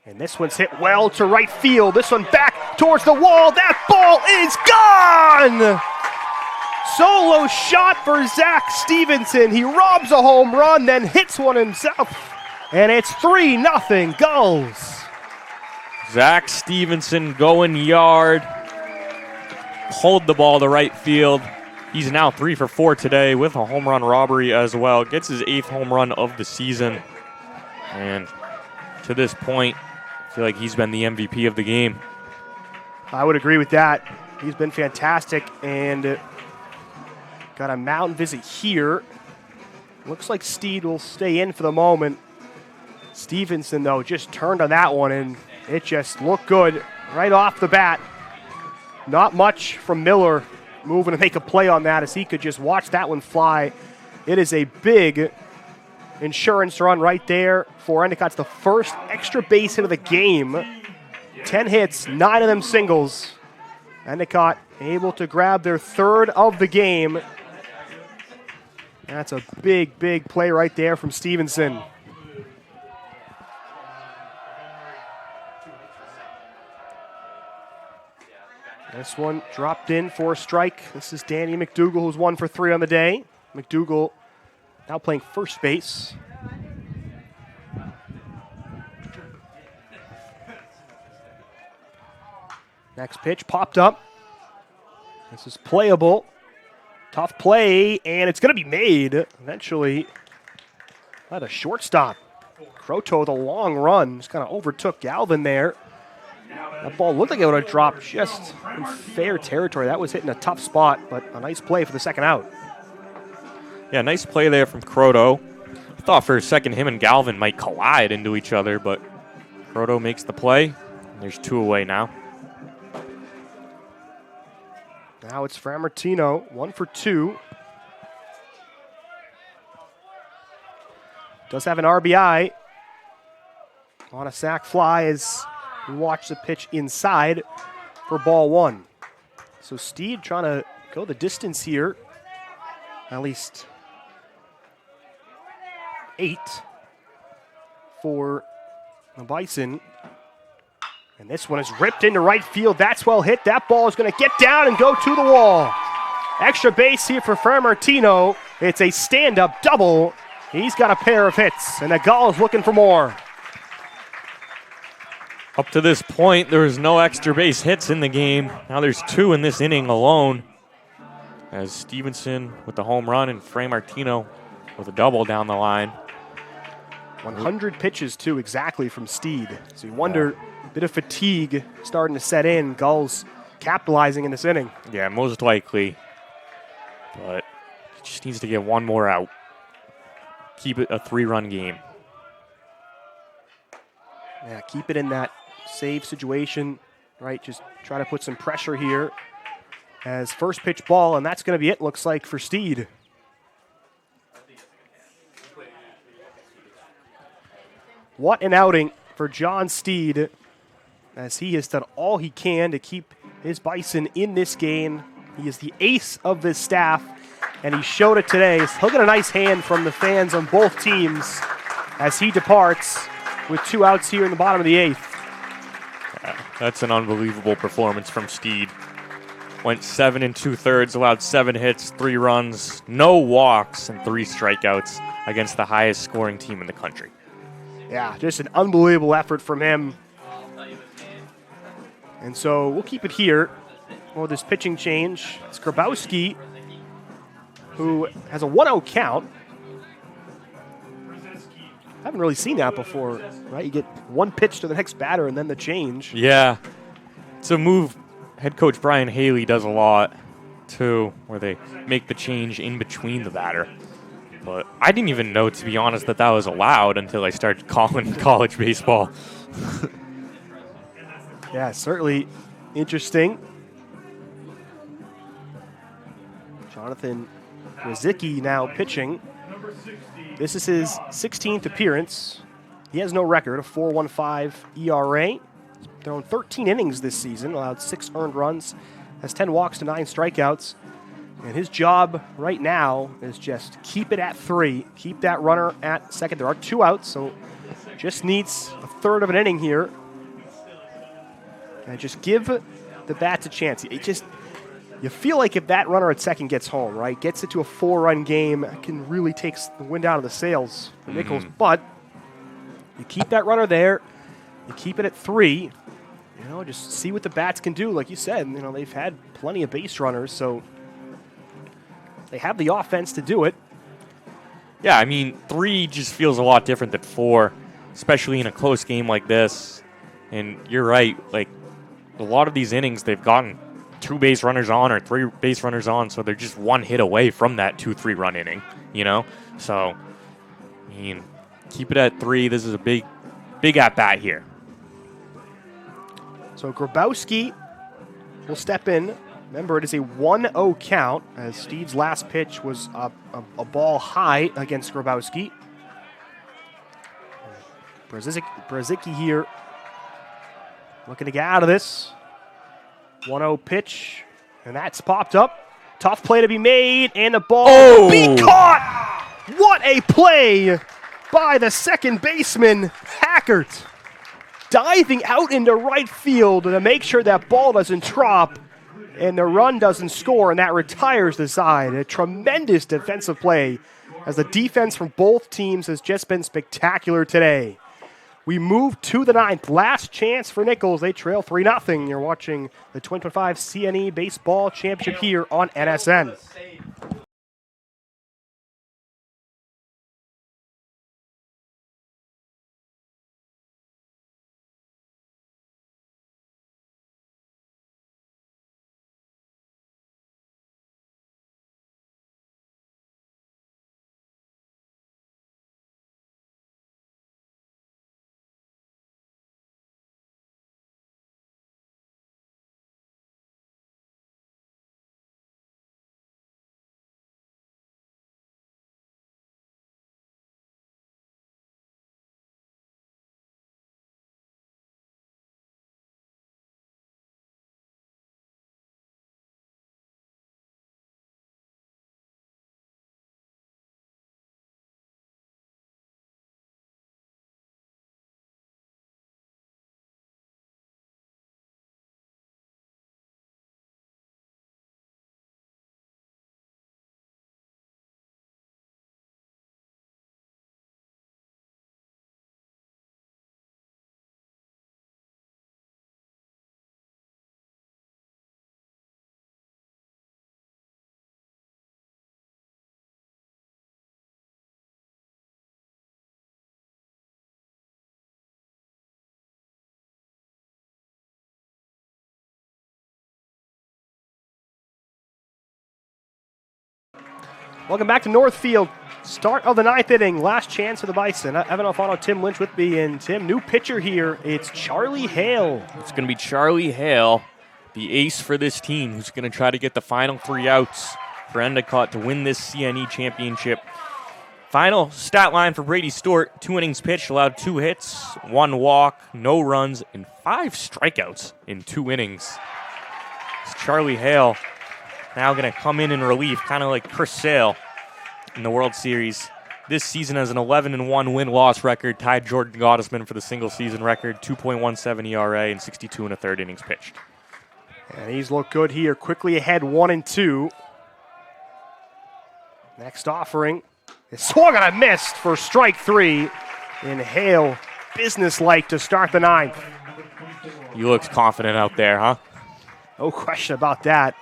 And this one's hit well to right field. This one back towards the wall. That ball is gone! Solo shot for Zach Stevenson. He robs a home run, then hits one himself. And it's 3-0 Gulls. Zach Stevenson going yard. Pulled the ball to right field. He's now 3 for 4 today with a home run robbery as well. Gets his 8th home run of the season. And to this point, I feel like he's been the MVP of the game. I would agree with that. He's been fantastic and got a mountain visit here. Looks like Steed will stay in for the moment. Stevenson, though, just turned on that one, and it just looked good right off the bat. Not much from Miller moving to make a play on that, as he could just watch that one fly. It is a big insurance run right there for Endicott. It's the first extra base hit of the game. 10 hits, 9 of them singles. Endicott able to grab their 3rd of the game. That's a big, big play right there from Stevenson. This one dropped in for a strike. This is Danny McDougal, who's 1 for 3 on the day. McDougal now playing first base. Next pitch popped up. This is playable. Tough play, and it's going to be made eventually by the shortstop. Croto with a long run. Just kind of overtook Galvin there. That ball looked like it would have dropped just in fair territory. That was hitting a tough spot, but a nice play for the second out. Yeah, nice play there from Croto. I thought for a second him and Galvin might collide into each other, but Croto makes the play. And there's 2 away now. Now it's Framartino, 1 for 2. Does have an RBI on a sac fly as we watch the pitch inside for ball 1. So Steed trying to go the distance here. At least 8 for the Bison. And this one is ripped into right field. That's well hit. That ball is going to get down and go to the wall. Extra base here for Framartino. It's a stand-up double. He's got a pair of hits, and the Gulls looking for more. Up to this point, there was no extra base hits in the game. Now there's 2 in this inning alone. As Stevenson with the home run and Framartino with a double down the line. 100 pitches, too, exactly from Steed. So you wonder, a bit of fatigue starting to set in. Gulls capitalizing in this inning. Yeah, most likely. But he just needs to get 1 more out. Keep it a 3-run game. Yeah, keep it in that save situation, right? Just try to put some pressure here as first pitch ball, and that's going to be it, looks like, for Steed. What an outing for John Steed, as he has done all he can to keep his Bison in this game. He is the ace of this staff, and he showed it today. He'll get a nice hand from the fans on both teams as he departs with 2 outs here in the bottom of the 8th. Yeah, that's an unbelievable performance from Steed. Went 7 2/3, allowed 7 hits, 3 runs, no walks, and 3 strikeouts against the highest scoring team in the country. Yeah, just an unbelievable effort from him. And so we'll keep it here for this pitching change. It's Grabowski, who has a 1-0 count. I haven't really seen that before, right? You get one pitch to the next batter and then the change. Yeah, it's a move head coach Brian Haley does a lot, too, where they make the change in between the batter. But I didn't even know, to be honest, that was allowed until I started calling college baseball. Yeah, certainly interesting. Jonathan Rizicki now pitching. This is his 16th appearance. He has no record, a 4.15 ERA. He's thrown 13 innings this season, allowed 6 earned runs, has 10 walks to 9 strikeouts. And his job right now is just keep it at 3, keep that runner at second. There are 2 outs, so just needs a third of an inning here. And just give the bats a chance. You feel like if that runner at second gets home, right, gets it to a 4-run game, it can really take the wind out of the sails for Nichols. But you keep that runner there, you keep it at 3, just see what the bats can do. Like you said, they've had plenty of base runners, so they have the offense to do it. Yeah, I mean, 3 just feels a lot different than 4, especially in a close game like this. And you're right, like, a lot of these innings, they've gotten 2 base runners on or 3 base runners on, so they're just 1 hit away from that 2-3 run inning, So, I mean, keep it at 3. This is a big at-bat here. So Grabowski will step in. Remember, it is a 1-0 count, as Steve's last pitch was a ball high against Grabowski. Brzezicki here looking to get out of this. 1-0 pitch, and that's popped up. Tough play to be made, and the ball will be caught! What a play by the second baseman, Hackert. Diving out into right field to make sure that ball doesn't drop and the run doesn't score, and that retires the side. A tremendous defensive play, as the defense from both teams has just been spectacular today. We move to the 9th. Last chance for Nichols. They trail 3-0. You're watching the 2025 CNE Baseball Championship here on NSN. Welcome back to Northfield. Start of the 9th inning. Last chance for the Bison. Evan Alfano, Tim Lynch with me. And Tim, new pitcher here. It's Charlie Hale. It's going to be Charlie Hale, the ace for this team, who's going to try to get the final 3 outs for Endicott to win this CNE championship. Final stat line for Brady Stewart: 2 innings pitched, allowed 2 hits, 1 walk, no runs, and 5 strikeouts in 2 innings. It's Charlie Hale now going to come in relief, kind of like Chris Sale in the World Series. This season has an 11-1 win-loss record, tied Jordan Gottesman for the single-season record, 2.17 ERA and 62 1/3 innings pitched. And he's looked good here, quickly ahead 1-2. Next offering is swung and a missed for strike 3. And Hale, businesslike to start the 9th. He looks confident out there, huh? No question about that.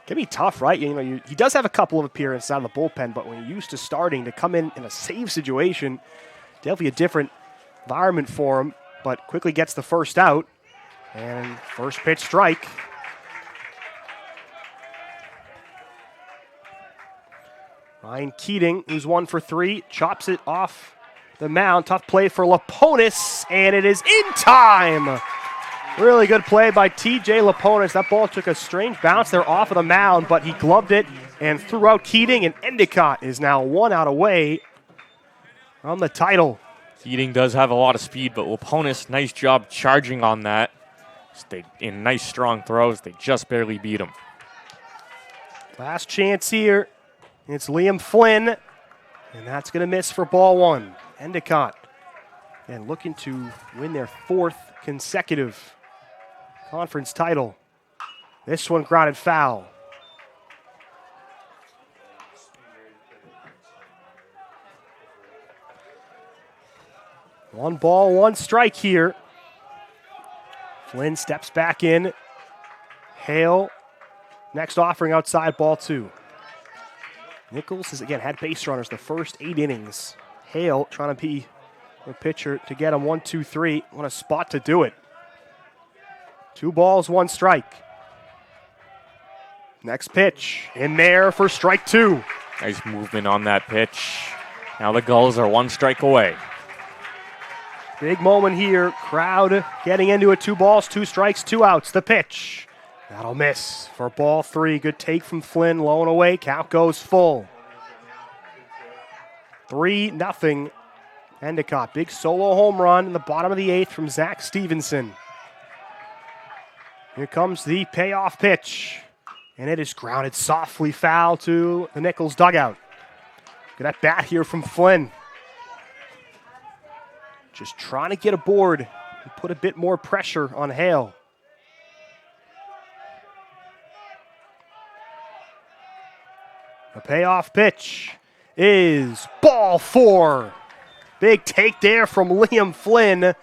Can be tough, right? He does have a couple of appearances out of the bullpen, but when you're used to starting to come in a save situation, definitely a different environment for him, but quickly gets the first out. And first pitch strike. Ryan Keating, who's 1 for 3, chops it off the mound. Tough play for Laponis, and it is in time. Really good play by TJ Laponis. That ball took a strange bounce there off of the mound, but he gloved it and threw out Keating, and Endicott is now 1 out away from the title. Keating does have a lot of speed, but Laponis, nice job charging on that. In nice strong throws, they just barely beat him. Last chance here. It's Liam Flynn, and that's going to miss for ball 1. Endicott, and looking to win their 4th consecutive conference title. This one grounded foul. One ball, one strike here. Flynn steps back in. Hale, next offering outside, ball 2. Nichols has, again, had base runners the first 8 innings. Hale trying to be a pitcher to get him 1, 2, 3. What a spot to do it. 2 balls, 1 strike. Next pitch, in there for strike 2. Nice movement on that pitch. Now the Gulls are 1 strike away. Big moment here. Crowd getting into it. 2 balls, 2 strikes, 2 outs. The pitch. That'll miss for ball 3. Good take from Flynn. Low and away. Count goes full. 3-0. Endicott. Big solo home run in the bottom of the 8th from Zach Stevenson. Here comes the payoff pitch. And it is grounded softly foul to the Nichols dugout. Good at bat here from Flynn. Just trying to get aboard and put a bit more pressure on Hale. The payoff pitch is ball 4. Big take there from Liam Flynn.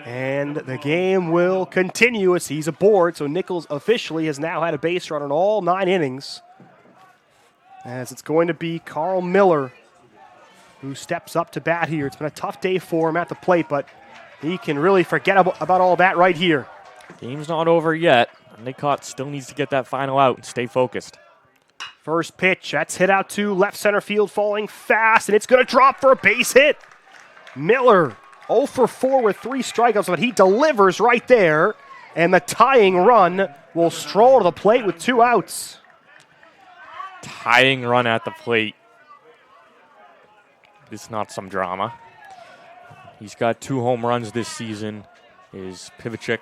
And the game will continue as he's aboard. So Nichols officially has now had a base run in all 9 innings. As it's going to be Carl Miller who steps up to bat here. It's been a tough day for him at the plate, but he can really forget about all that right here. Game's not over yet. Endicott still needs to get that final out and stay focused. First pitch, that's hit out to left center field, falling fast, and it's going to drop for a base hit. Miller, 0 for 4 with 3 strikeouts, but he delivers right there, and the tying run will stroll to the plate with 2 outs. Tying run at the plate. It's not some drama. He's got 2 home runs this season. Is Pivicek.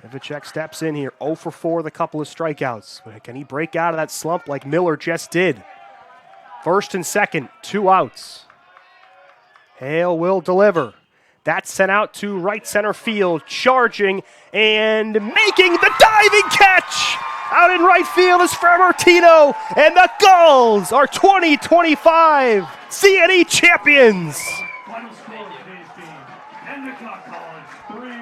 Pivicek steps in here, 0 for 4 with a couple of strikeouts. But can he break out of that slump like Miller just did? First and second, 2 outs. Hale will deliver. That's sent out to right center field, charging and making the diving catch. Out in right field is Framartino, and the Gulls are 2025 CNE champions. Final score of today's game. Endicott College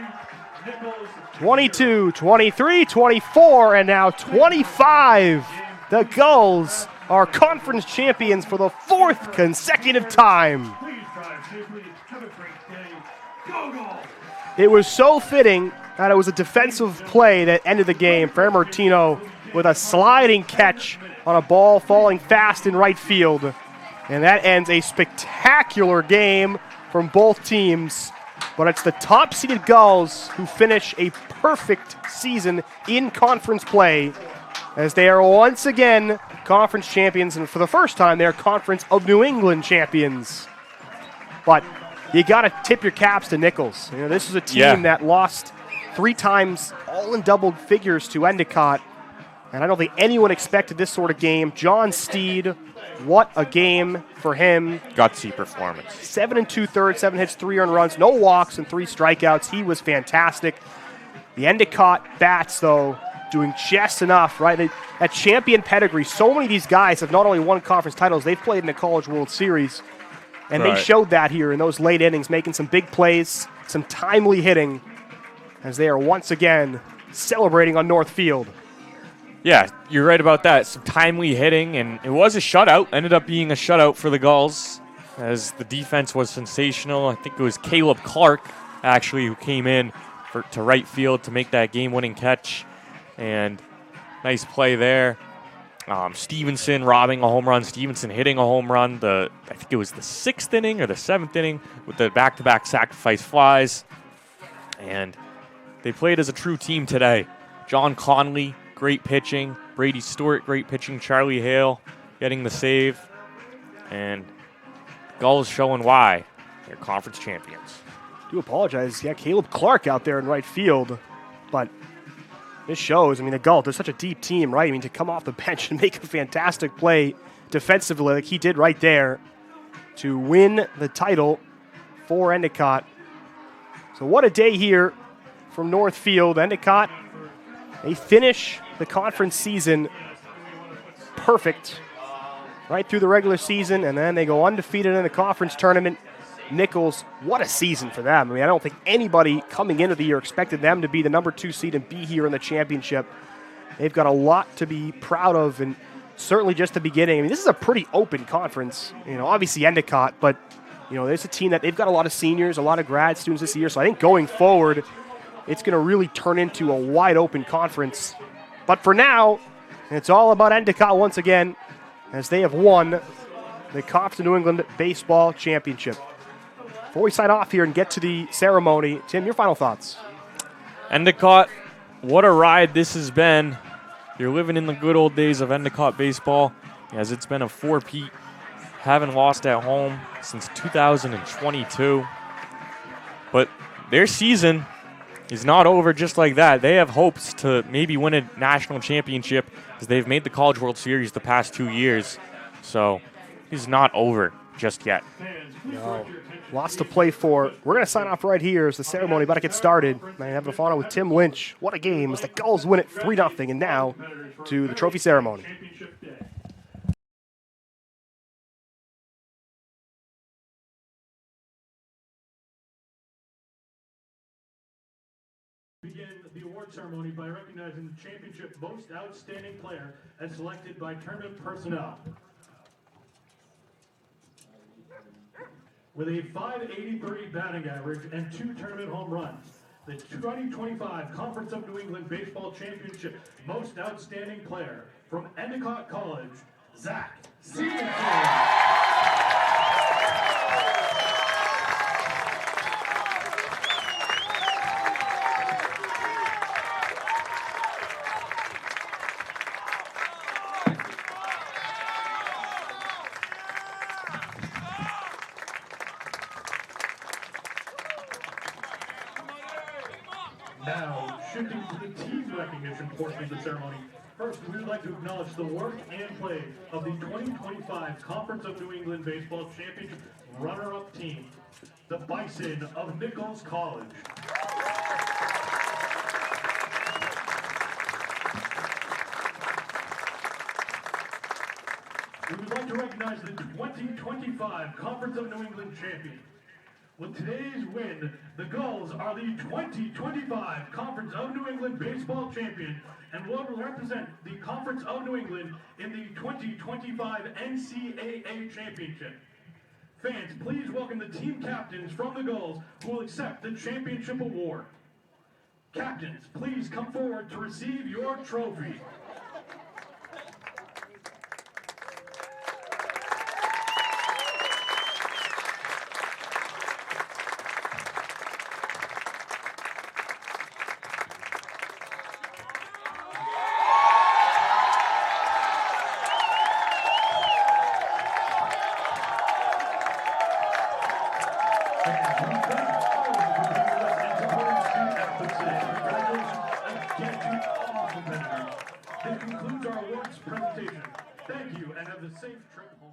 3, Nichols 22, 23, 24, and now 25. The Gulls are conference champions for the 4th consecutive time. Please drive safely. Have a great day. Go Gulls! It was so fitting that it was a defensive play that ended the game. Framartino with a sliding catch on a ball falling fast in right field. And that ends a spectacular game from both teams. But it's the top-seeded Gulls who finish a perfect season in conference play as they are once again conference champions, and for the first time, they're Conference of New England champions. But you got to tip your caps to Nichols. You know, this is a team that lost 3 times, all in double figures to Endicott. And I don't think anyone expected this sort of game. John Steed, what a game for him. Gutsy performance. 7 2/3, 7 hits, 3 earned runs, no walks, and 3 strikeouts. He was fantastic. The Endicott bats, though, doing just enough, right? That champion pedigree. So many of these guys have not only won conference titles, they've played in the College World Series. And they showed that here in those late innings, making some big plays, some timely hitting, as they are once again celebrating on North Field. Yeah, you're right about that. Some timely hitting, and it was a shutout. Ended up being a shutout for the Gulls, as the defense was sensational. I think it was Caleb Clark, actually, who came in to right field to make that game-winning catch. And nice play there. Stevenson robbing a home run. Stevenson hitting a home run. I think it was the 6th inning or the 7th inning with the back-to-back sacrifice flies. And they played as a true team today. John Conley, great pitching. Brady Stewart, great pitching. Charlie Hale getting the save. And Gulls showing why they're conference champions. I do apologize. Yeah, Caleb Clark out there in right field. But this shows, I mean, the Gulls, they're such a deep team, right? I mean, to come off the bench and make a fantastic play defensively like he did right there to win the title for Endicott. So what a day here from North Field. Endicott, they finish the conference season perfect right through the regular season, and then they go undefeated in the conference tournament. Nichols, what a season for them. I mean, I don't think anybody coming into the year expected them to be the number 2 seed and be here in the championship. They've got a lot to be proud of, and certainly just the beginning. I mean, this is a pretty open conference. Obviously Endicott, but, there's a team that they've got a lot of seniors, a lot of grad students this year. So I think going forward, it's going to really turn into a wide open conference. But for now, it's all about Endicott once again, as they have won the Conference of New England Baseball Championship. Before we sign off here and get to the ceremony, Tim, your final thoughts. Endicott, what a ride this has been. You're living in the good old days of Endicott baseball, as it's been a four-peat. Haven't lost at home since 2022. But their season is not over just like that. They have hopes to maybe win a national championship, as they've made the College World Series the past 2 years. So it's not over just yet. No. Lots to play for. We're going to sign off right here as the ceremony about to get started. Man, having fun with Tim Lynch. What a game as the Gulls win it 3-0. And now to the trophy ceremony. Begin the award ceremony by recognizing the championship most outstanding player as selected by tournament personnel. With a .583 batting average and 2 tournament home runs, the 2025 Conference of New England Baseball Championship Most Outstanding Player from Endicott College, Zach Stevenson. Now, shifting to the team recognition portion of the ceremony, first we would like to acknowledge the work and play of the 2025 Conference of New England Baseball Championship runner-up team, the Bison of Nichols College. We would like to recognize the 2025 Conference of New England champion. With today's win, the Gulls are the 2025 Conference of New England Baseball Champion and will represent the Conference of New England in the 2025 NCAA Championship. Fans, please welcome the team captains from the Gulls who will accept the championship award. Captains, please come forward to receive your trophy. This concludes our awards presentation. Thank you and have a safe trip home.